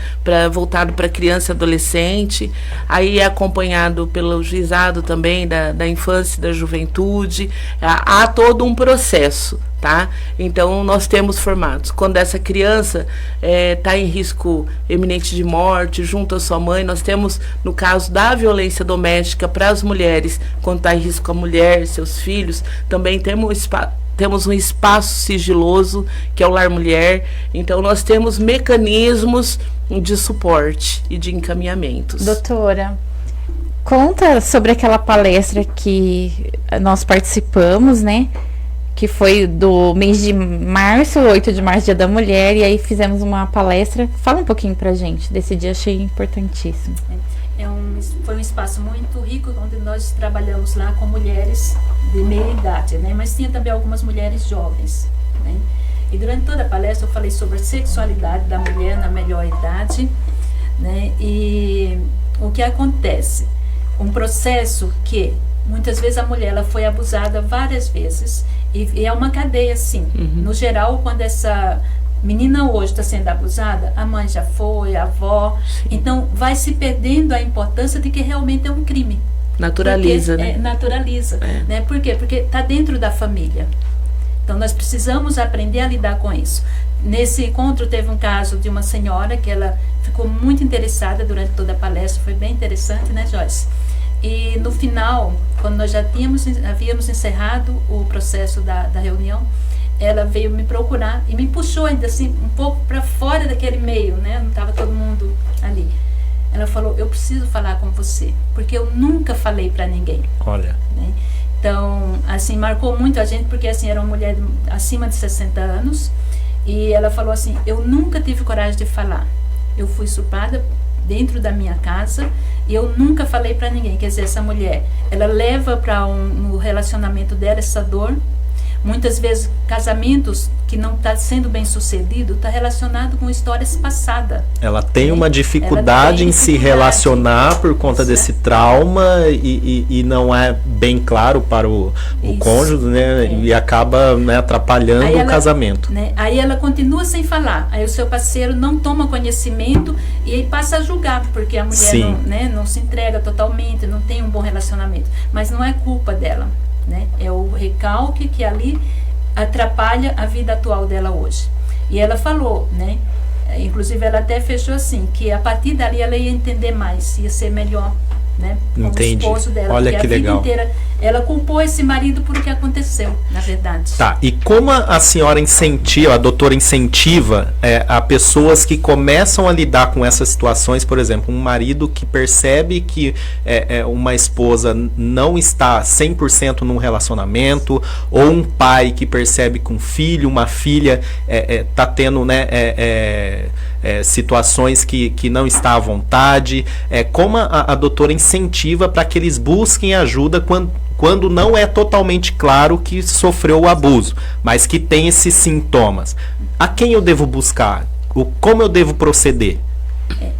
voltado para criança e adolescente. Aí é acompanhado pelo juizado também da infância e da juventude. Há todo um processo, tá? Então, nós temos formatos. Quando essa criança está em risco eminente de morte, junto à sua mãe, nós temos, no caso da violência doméstica para as mulheres, quando está em risco a mulher, seus filhos, também temos um espaço sigiloso, que é o Lar Mulher. Então, nós temos mecanismos de suporte e de encaminhamentos. Doutora, conta sobre aquela palestra que nós participamos, né? Que foi do mês de março, 8 de março, Dia da Mulher, e aí fizemos uma palestra. Fala um pouquinho pra gente desse dia, achei importantíssimo. Foi um espaço muito rico, onde nós trabalhamos lá com mulheres de meia idade, né? Mas tinha também algumas mulheres jovens, né? E durante toda a palestra eu falei sobre a sexualidade da mulher na melhor idade, né? E o que acontece? Um processo que muitas vezes a mulher ela foi abusada várias vezes e é uma cadeia, sim. No geral, quando essa menina hoje está sendo abusada, a mãe já foi, a avó. Sim. Então vai se perdendo a importância de que realmente é um crime. Naturaliza, né? Naturaliza, né? Por quê? Porque está dentro da família. Então nós precisamos aprender a lidar com isso. Nesse encontro teve um caso de uma senhora que ela ficou muito interessada durante toda a palestra, foi bem interessante, né, Joyce? E no final, quando nós já havíamos encerrado o processo da reunião, ela veio me procurar e me puxou ainda assim um pouco para fora daquele meio, né? Não estava todo mundo ali. Ela falou: eu preciso falar com você, porque eu nunca falei para ninguém. Olha. Né? Então, assim, marcou muito a gente, porque assim, era uma mulher acima de 60 anos, e ela falou assim: eu nunca tive coragem de falar. Eu fui estuprada dentro da minha casa e eu nunca falei para ninguém. Quer dizer, essa mulher, ela leva para no relacionamento dela essa dor. Muitas vezes casamentos que não está sendo bem sucedido está relacionado com histórias passadas. Ela tem uma dificuldade em se relacionar por conta desse trauma e não é bem claro para o cônjuge, né? E acaba, né, atrapalhando o casamento. Né? Aí ela continua sem falar. Aí o seu parceiro não toma conhecimento e aí passa a julgar, porque a mulher não se entrega totalmente, não tem um bom relacionamento. Mas não é culpa dela. Né? É o recalque que ali atrapalha a vida atual dela hoje. E ela falou, né? Inclusive ela até fechou assim, que a partir dali ela ia entender mais, ia ser melhor, né? Como entendi. Esposo dela. Olha que a vida legal. Inteira, ela culpou esse marido por o que aconteceu, na verdade. Tá, e como a senhora incentiva, a doutora incentiva a pessoas que começam a lidar com essas situações, por exemplo, um marido que percebe que uma esposa não está 100% num relacionamento, ou um pai que percebe que um filho, uma filha está tendo, né, situações que não está à vontade, como a doutora incentiva para que eles busquem ajuda quando não é totalmente claro que sofreu o abuso, mas que tem esses sintomas, a quem eu devo buscar? Como eu devo proceder?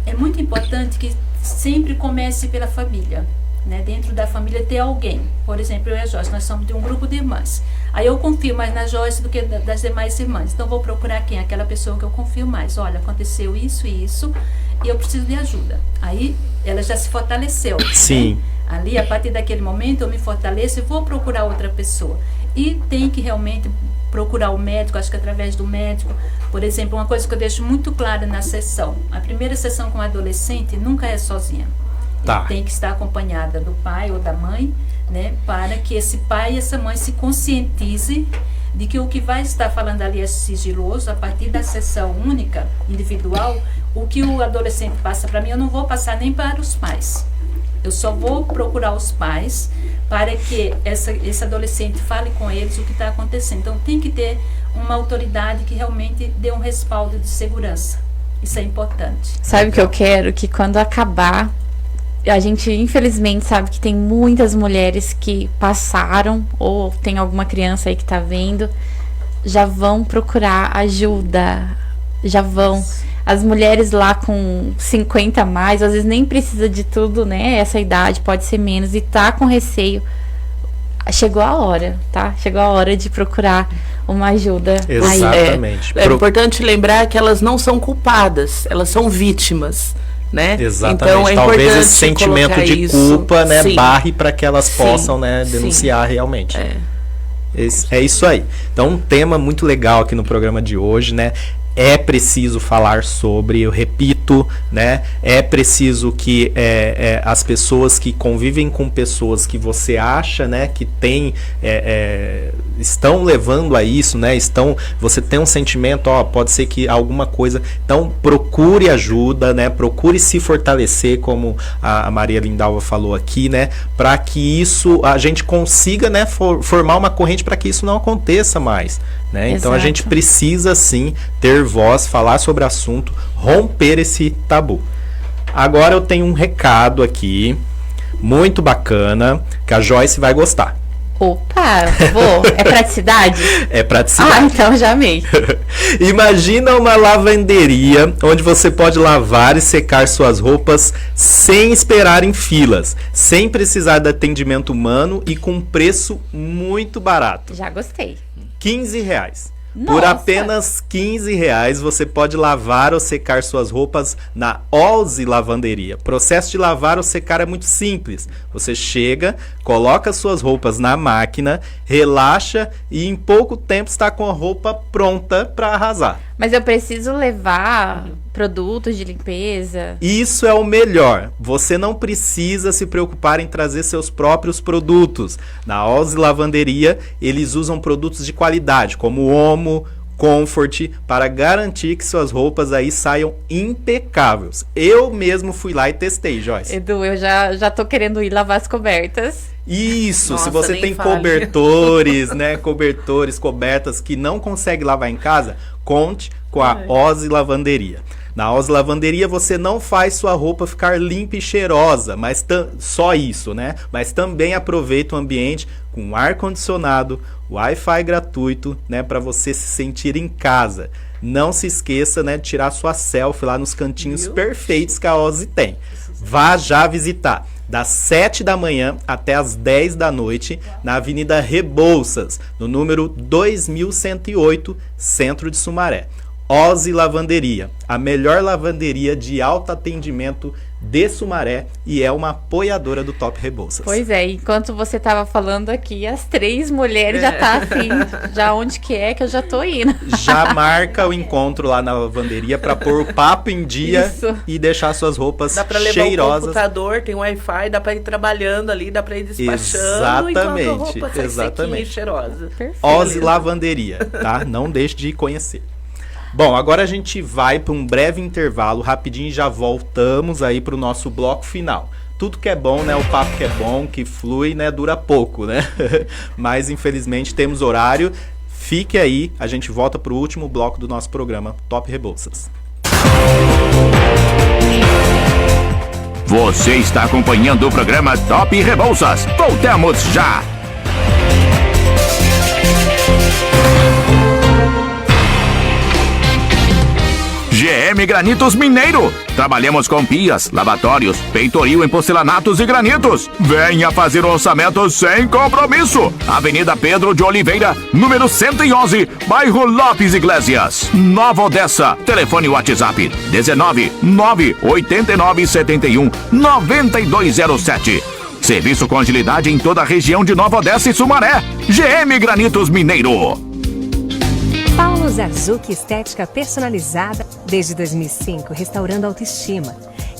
É muito importante que sempre comece pela família, né? Dentro da família ter alguém. Por exemplo, eu e a Joyce, nós somos de um grupo de irmãs. Aí eu confio mais na Joyce do que das demais irmãs. Então, vou procurar quem? Aquela pessoa que eu confio mais. Olha, aconteceu isso e isso, e eu preciso de ajuda. Aí, ela já se fortaleceu. Sim. Né? Ali, a partir daquele momento, eu me fortaleço e vou procurar outra pessoa. E tem que realmente procurar o médico, acho que através do médico. Por exemplo, uma coisa que eu deixo muito clara na sessão. A primeira sessão com o adolescente nunca é sozinha. Tá. Tem que estar acompanhada do pai ou da mãe, né, para que esse pai e essa mãe se conscientize de que o que vai estar falando ali é sigiloso. A partir da sessão única, individual, o que o adolescente passa para mim, eu não vou passar nem para os pais. Eu só vou procurar os pais para que esse adolescente fale com eles o que está acontecendo. Então, tem que ter uma autoridade que realmente dê um respaldo de segurança. Isso é importante. Sabe o que eu quero? Que quando acabar, a gente infelizmente sabe que tem muitas mulheres que passaram, ou tem alguma criança aí que tá vendo, já vão procurar ajuda, já vão. As mulheres lá com 50 a mais, às vezes nem precisa de tudo, né? Essa idade pode ser menos, e tá com receio. Chegou a hora, tá? Chegou a hora de procurar uma ajuda. Exatamente. É importante lembrar que elas não são culpadas, elas são vítimas, né? Exatamente. Então, talvez esse sentimento de culpa, né, sim, barre para que elas sim, possam, né, denunciar sim, realmente. É isso aí. Então, um tema muito legal aqui no programa de hoje, né? É preciso falar sobre, eu repito, né? É preciso que as pessoas que convivem com pessoas que você acha, né, que tem, estão levando a isso, né? Você tem um sentimento, pode ser que alguma coisa. Então, procure ajuda, né? Procure se fortalecer, como a Maria Lindalva falou aqui, né? Para que isso a gente consiga, né, formar uma corrente para que isso não aconteça mais. Né? Então a gente precisa sim ter voz, falar sobre o assunto, romper esse tabu. Agora eu tenho um recado aqui, muito bacana, que a Joyce vai gostar. Opa, vou. É praticidade? É praticidade. Ah, então já amei. Imagina uma lavanderia onde você pode lavar e secar suas roupas sem esperar em filas, sem precisar de atendimento humano e com preço muito barato. Já gostei. R$15. Nossa. Por apenas R$15 você pode lavar ou secar suas roupas na Ozzy Lavanderia. O processo de lavar ou secar é muito simples. Você chega, coloca suas roupas na máquina, relaxa e em pouco tempo está com a roupa pronta para arrasar. Mas eu preciso levar produtos de limpeza? Isso é o melhor. Você não precisa se preocupar em trazer seus próprios produtos. Na Ozzy Lavanderia, eles usam produtos de qualidade, como Omo, Comfort, para garantir que suas roupas aí saiam impecáveis. Eu mesmo fui lá e testei, Joyce. Edu, eu já tô querendo ir lavar as cobertas. Isso, Nossa, se você tem cobertores, né, cobertas que não consegue lavar em casa, conte com a Ozzy Lavanderia. Na Ozzy Lavanderia você não faz sua roupa ficar limpa e cheirosa, mas só isso, né? Mas também aproveita o ambiente com ar-condicionado, Wi-Fi gratuito, né, para você se sentir em casa. Não se esqueça, né, de tirar sua selfie lá nos cantinhos perfeitos que a Ozzy tem. Vá já visitar. Das 7 da manhã até as 10 da noite, na Avenida Rebouças, no número 2108, Centro de Sumaré. Ozzy Lavanderia, a melhor lavanderia de alto atendimento de Sumaré, e é uma apoiadora do Top Rebouças. Pois é, enquanto você tava falando aqui, as 3 mulheres já tá afim, já onde que é que eu já tô indo. Já marca o encontro lá na lavanderia para pôr o papo em dia e deixar suas roupas cheirosas. Dá pra levar o computador, tem Wi-Fi, dá pra ir trabalhando ali, dá pra ir despachando. Exatamente, enquanto a roupa sai sequinha e cheirosa. Perfeito. Ozzy Lavanderia, tá? Não deixe de conhecer. Bom, agora a gente vai para um breve intervalo, rapidinho, e já voltamos aí para o nosso bloco final. Tudo que é bom, né? O papo que é bom, que flui, né? Dura pouco, né? Mas, infelizmente, temos horário. Fique aí, a gente volta para o último bloco do nosso programa, Top Rebouças. Você está acompanhando o programa Top Rebouças. Voltamos já! GM Granitos Mineiro. Trabalhamos com pias, lavatórios, peitoril em porcelanatos e granitos. Venha fazer o orçamento sem compromisso. Avenida Pedro de Oliveira, número 111, bairro Lopes Iglesias, Nova Odessa. Telefone WhatsApp 19 989 71 9207. Serviço com agilidade em toda a região de Nova Odessa e Sumaré. GM Granitos Mineiro. Paulo Zarzuki Estética Personalizada, desde 2005, restaurando a autoestima.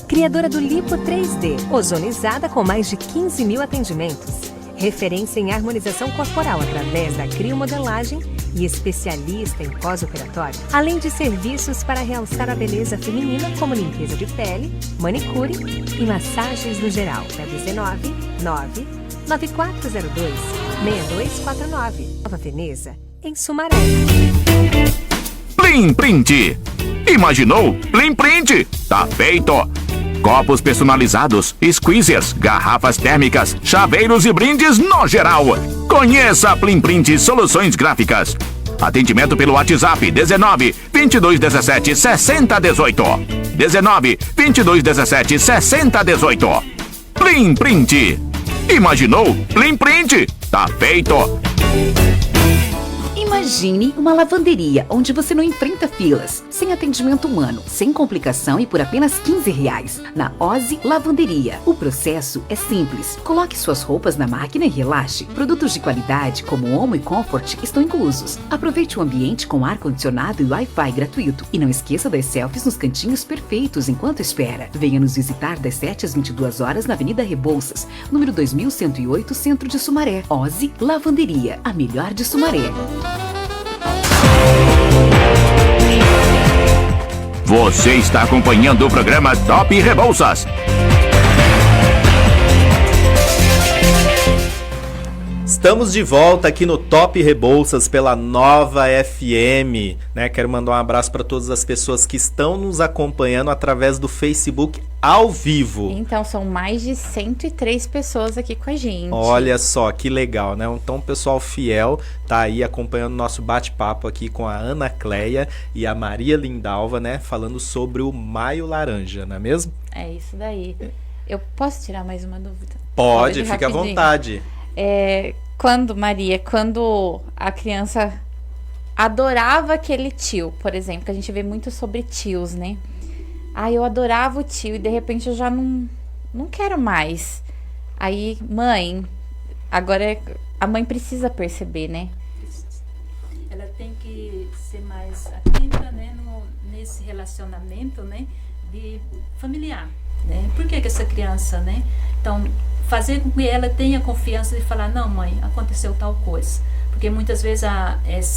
Criadora do Lipo 3D, ozonizada com mais de 15 mil atendimentos. Referência em harmonização corporal através da criomodelagem e especialista em pós-operatório. Além de serviços para realçar a beleza feminina, como limpeza de pele, manicure e massagens no geral. Na 19 9 9402 6249. Nova Veneza, em Sumaré. Plim Print. Imaginou? Plim Print. Tá feito. Copos personalizados, squeezers, garrafas térmicas, chaveiros e brindes no geral. Conheça a Plim Print Soluções Gráficas. Atendimento pelo WhatsApp 19 2217 6018. 19 2217 6018. Plim Print. Imaginou? Plim Print. Tá feito. Imagine uma lavanderia onde você não enfrenta filas, sem atendimento humano, sem complicação e por apenas R$15. Na Ozzy Lavanderia. O processo é simples. Coloque suas roupas na máquina e relaxe. Produtos de qualidade como Omo e Comfort estão inclusos. Aproveite o ambiente com ar-condicionado e Wi-Fi gratuito. E não esqueça das selfies nos cantinhos perfeitos enquanto espera. Venha nos visitar das 7 às 22 horas na Avenida Rebouças, número 2108, Centro de Sumaré. Ozzy Lavanderia, a melhor de Sumaré. Você está acompanhando o programa Top Rebouças. Estamos de volta aqui no Top Rebouças pela Nova FM, né? Quero mandar um abraço para todas as pessoas que estão nos acompanhando através do Facebook ao vivo. Então, são mais de 103 pessoas aqui com a gente. Olha só, que legal, né? Então, o pessoal fiel tá aí acompanhando o nosso bate-papo aqui com a Ana Cleia e a Maria Lindalva, né? Falando sobre o Maio Laranja, não é mesmo? É isso daí. Eu posso tirar mais uma dúvida? Pode, fica à vontade. Quando a criança adorava aquele tio, por exemplo, que a gente vê muito sobre tios, né? Eu adorava o tio e de repente eu já não quero mais. Aí, mãe, agora a mãe precisa perceber, né? Ela tem que ser mais atenta, né, nesse relacionamento, né, de familiar, né? Por que essa criança, né? Então, fazer com que ela tenha confiança de falar, não, mãe, aconteceu tal coisa. Porque muitas vezes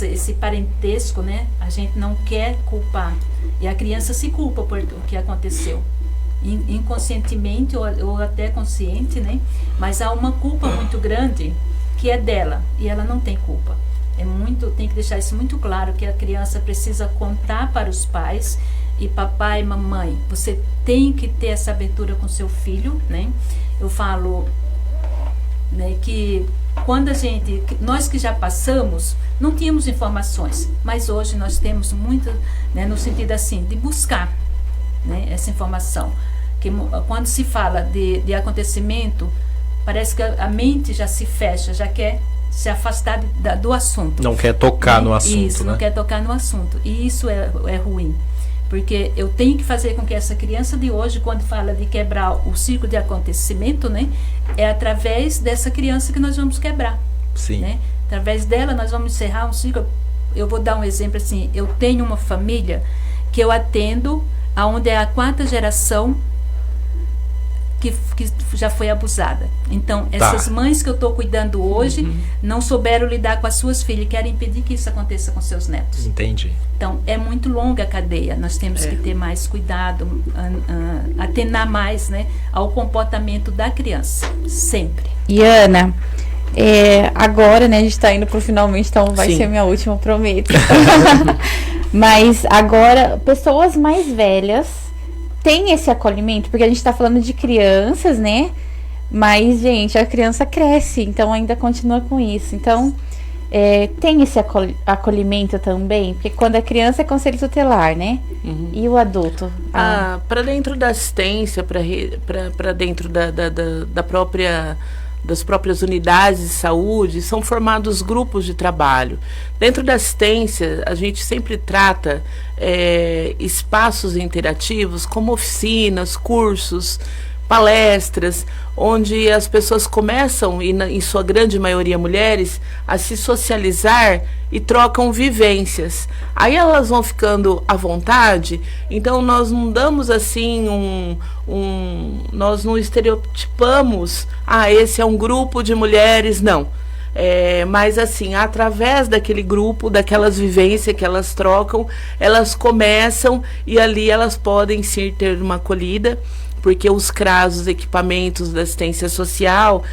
esse parentesco, né, a gente não quer culpar. E a criança se culpa por o que aconteceu. Inconscientemente ou até consciente, né? Mas há uma culpa muito grande que é dela. E ela não tem culpa. Tem que deixar isso muito claro, que a criança precisa contar para os pais. E papai, mamãe, você tem que ter essa abertura com seu filho, né? Eu falo, né, que quando nós que já passamos, não tínhamos informações, mas hoje nós temos muito, né, no sentido assim, de buscar, né, essa informação. Que quando se fala de acontecimento, parece que a mente já se fecha, já quer se afastar do assunto. Não quer tocar no assunto, isso, né? Não quer tocar no assunto. E isso é ruim. Porque eu tenho que fazer com que essa criança de hoje, quando fala de quebrar o ciclo de acontecimento, né, é através dessa criança que nós vamos quebrar. Sim. Né? Através dela nós vamos encerrar um ciclo. Eu vou dar um exemplo assim, eu tenho uma família que eu atendo, onde é a 4ª geração que já foi abusada. Então, essas mães que eu estou cuidando hoje não souberam lidar com as suas filhas e querem impedir que isso aconteça com seus netos. Entendi. Então, é muito longa a cadeia. Nós temos que ter mais cuidado, atenar mais, né, ao comportamento da criança, sempre. E Ana, agora, né, a gente está indo pro finalmente, então vai ser minha última, prometo. Mas agora, pessoas mais velhas tem esse acolhimento, porque a gente tá falando de crianças, né? Mas, gente, a criança cresce, então ainda continua com isso. Então, tem esse acolhimento também, porque quando a criança é conselho tutelar, né? E o adulto? Para dentro da assistência, para dentro das próprias unidades de saúde, são formados grupos de trabalho. Dentro da assistência, a gente sempre trata espaços interativos como oficinas, cursos, palestras, onde as pessoas começam, e em sua grande maioria mulheres, a se socializar e trocam vivências. Aí elas vão ficando à vontade, então nós não damos assim nós não estereotipamos, esse é um grupo de mulheres, não. Mas assim, através daquele grupo, daquelas vivências que elas trocam, elas começam e ali elas podem sim ter uma acolhida, porque os CRAS, os equipamentos da assistência social,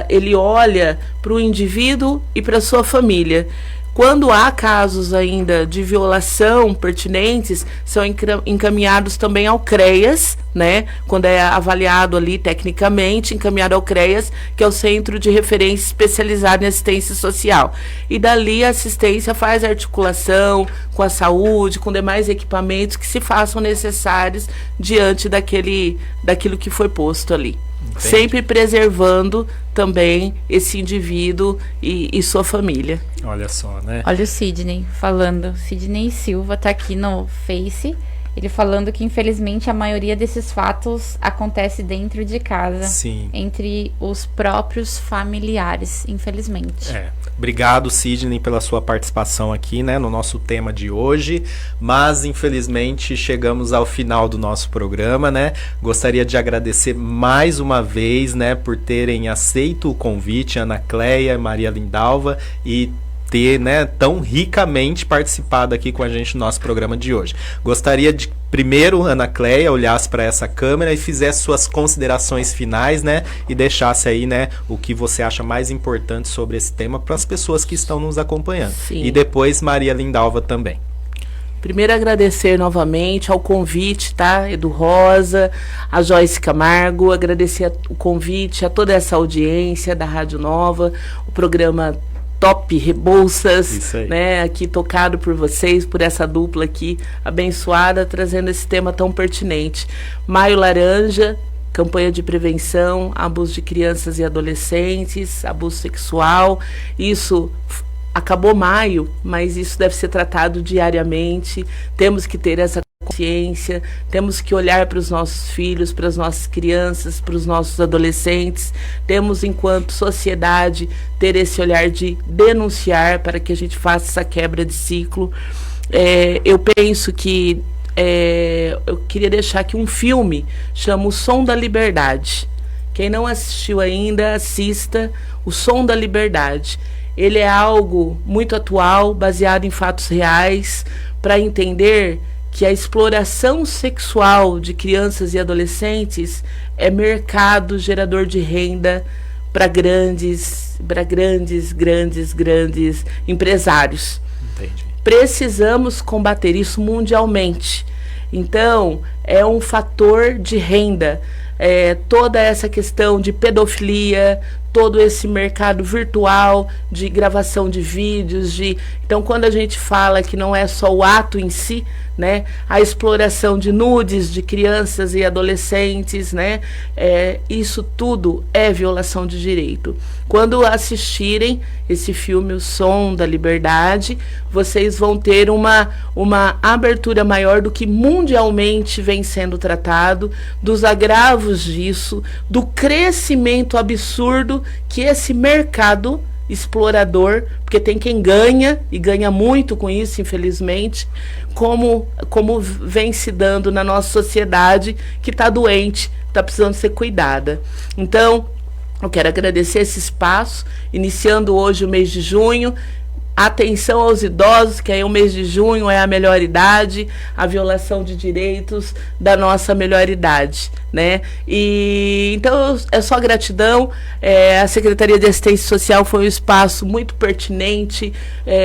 ele olha para o indivíduo e para a sua família. Quando há casos ainda de violação pertinentes, são encaminhados também ao CREAS, né? Quando é avaliado ali tecnicamente, encaminhado ao CREAS, que é o Centro de Referência Especializado em Assistência Social. E dali a assistência faz articulação com a saúde, com demais equipamentos que se façam necessários diante daquilo que foi posto ali. Entendi. Sempre preservando também esse indivíduo e sua família. Olha só, né? Olha o Sidney falando. Sidney Silva tá aqui no Face. Ele falando que, infelizmente, a maioria desses fatos acontece dentro de casa. Sim. Entre os próprios familiares, infelizmente. Obrigado, Sidney, pela sua participação aqui, né, no nosso tema de hoje. Mas, infelizmente, chegamos ao final do nosso programa, né? Gostaria de agradecer mais uma vez, né, por terem aceito o convite, Ana Cleia e Maria Lindalva, e ter, né, tão ricamente participado aqui com a gente no nosso programa de hoje. Gostaria de, primeiro, Ana Cleia, olhasse para essa câmera e fizesse suas considerações finais, né, e deixasse aí, né, o que você acha mais importante sobre esse tema para as pessoas que estão nos acompanhando. Sim. E depois Maria Lindalva também. Primeiro, agradecer novamente ao convite, tá? Edu Rosa, a Joyce Camargo, agradecer o convite a toda essa audiência da Rádio Nova, o programa Top Rebouças, né, aqui tocado por vocês, por essa dupla aqui abençoada, trazendo esse tema tão pertinente. Maio Laranja, campanha de prevenção, abuso de crianças e adolescentes, abuso sexual. Isso acabou maio, mas isso deve ser tratado diariamente. Temos que ter essa consciência, temos que olhar para os nossos filhos, para as nossas crianças, para os nossos adolescentes. Temos, enquanto sociedade, ter esse olhar de denunciar para que a gente faça essa quebra de ciclo. Eu penso que eu queria deixar aqui um filme, chama O Som da Liberdade. Quem não assistiu ainda, assista O Som da Liberdade. Ele é algo muito atual, baseado em fatos reais, para entender que a exploração sexual de crianças e adolescentes é mercado gerador de renda para grandes empresários. Entendi. Precisamos combater isso mundialmente. Então, é um fator de renda. Toda essa questão de pedofilia, todo esse mercado virtual de gravação de vídeos, então quando a gente fala que não é só o ato em si, né, a exploração de nudes de crianças e adolescentes, né, isso tudo é violação de direito. Quando assistirem esse filme O Som da Liberdade, vocês vão ter uma abertura maior do que mundialmente vem sendo tratado, dos agravos disso, do crescimento absurdo que esse mercado explorador, porque tem quem ganha e ganha muito com isso, infelizmente, como vem se dando na nossa sociedade que está doente, está precisando ser cuidada. Então, eu quero agradecer esse espaço, iniciando hoje o mês de junho, atenção aos idosos, que aí o mês de junho é a melhor idade, a violação de direitos da nossa melhor idade, né? E então é só gratidão. A Secretaria de Assistência Social foi um espaço muito pertinente,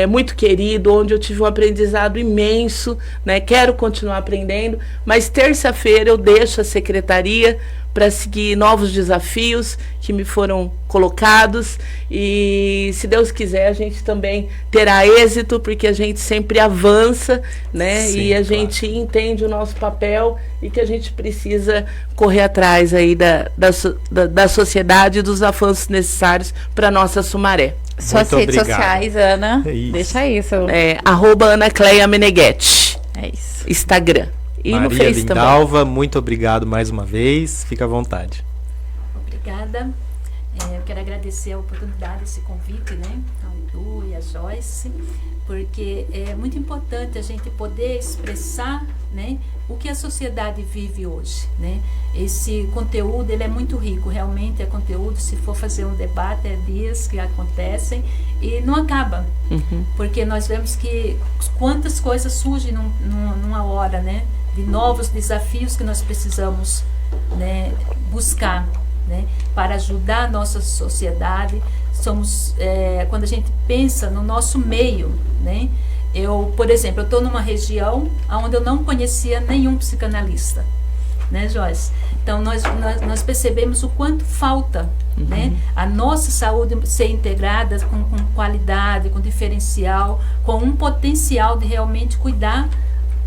muito querido, onde eu tive um aprendizado imenso, né? Quero continuar aprendendo, mas terça-feira eu deixo a secretaria para seguir novos desafios que me foram colocados, e se Deus quiser a gente também terá êxito, porque a gente sempre avança, né? Sim, e a gente entende o nosso papel e que a gente precisa correr atrás aí da sociedade e dos avanços necessários para nossa Sumaré. Suas redes sociais, Ana, deixa isso. @Ana Cleia Meneghetti. É isso. Instagram. E Maria no Face Lindalva, também. muito obrigado mais uma vez. Fica à vontade. Obrigada. Eu quero agradecer a oportunidade, esse convite, né, ao Edu e a Joyce, porque é muito importante a gente poder expressar, né, o que a sociedade vive hoje, né? Esse conteúdo, ele é muito rico, realmente é conteúdo. Se for fazer um debate, é dias que acontecem e não acaba, porque nós vemos que quantas coisas surgem numa hora, né? De novos desafios que nós precisamos, né, buscar, né, para ajudar a nossa sociedade. Quando a gente pensa no nosso meio, né, por exemplo, eu estou numa região onde eu não conhecia nenhum psicanalista, né, Joyce? Então nós percebemos o quanto falta, né, a nossa saúde ser integrada com qualidade, com diferencial, com um potencial de realmente cuidar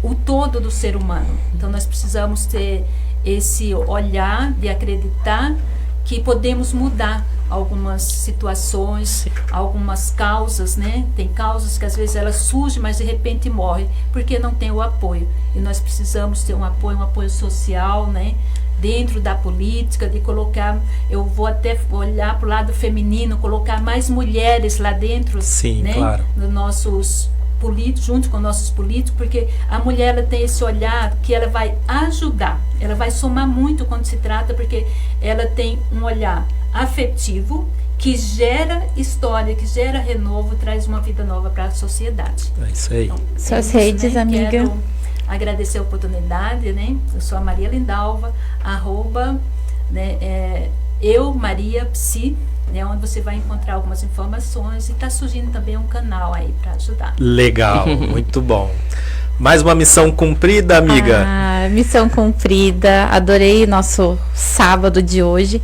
o todo do ser humano. Então nós precisamos ter esse olhar de acreditar que podemos mudar algumas situações, algumas causas, né? Tem causas que às vezes elas surgem, mas de repente morrem, porque não tem o apoio. E nós precisamos ter um apoio social, né? Dentro da política, de colocar, eu vou até olhar para o lado feminino, colocar mais mulheres lá dentro, sim, né? Claro. Nos nossos políticos, junto com nossos políticos, porque a mulher, ela tem esse olhar que ela vai ajudar, ela vai somar muito quando se trata, porque ela tem um olhar afetivo que gera história, que gera renovo, traz uma vida nova para a sociedade. É isso aí. Então, Suas redes, né? amiga. Quero agradecer a oportunidade, né? Eu sou a Maria Lindalva, @ eu, Maria Psi, né, onde você vai encontrar algumas informações, e está surgindo também um canal aí para ajudar. Legal, muito bom. Mais uma missão cumprida, amiga. Missão cumprida. Adorei nosso sábado de hoje.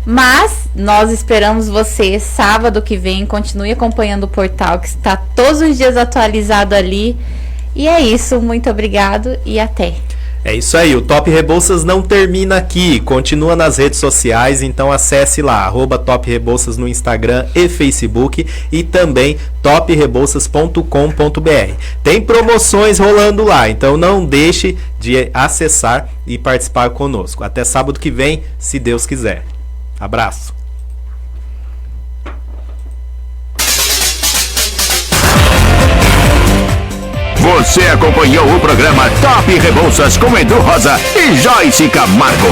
Mas nós esperamos você sábado que vem. Continue acompanhando o portal, que está todos os dias atualizado ali. E é isso. Muito obrigado e até. É isso aí, o Top Rebouças não termina aqui, continua nas redes sociais, então acesse lá, @Top Rebouças no Instagram e Facebook, e também toprebouças.com.br. Tem promoções rolando lá, então não deixe de acessar e participar conosco. Até sábado que vem, se Deus quiser. Abraço. Você acompanhou o programa Top Rebouças com Edu Rosa e Joyce Camargo.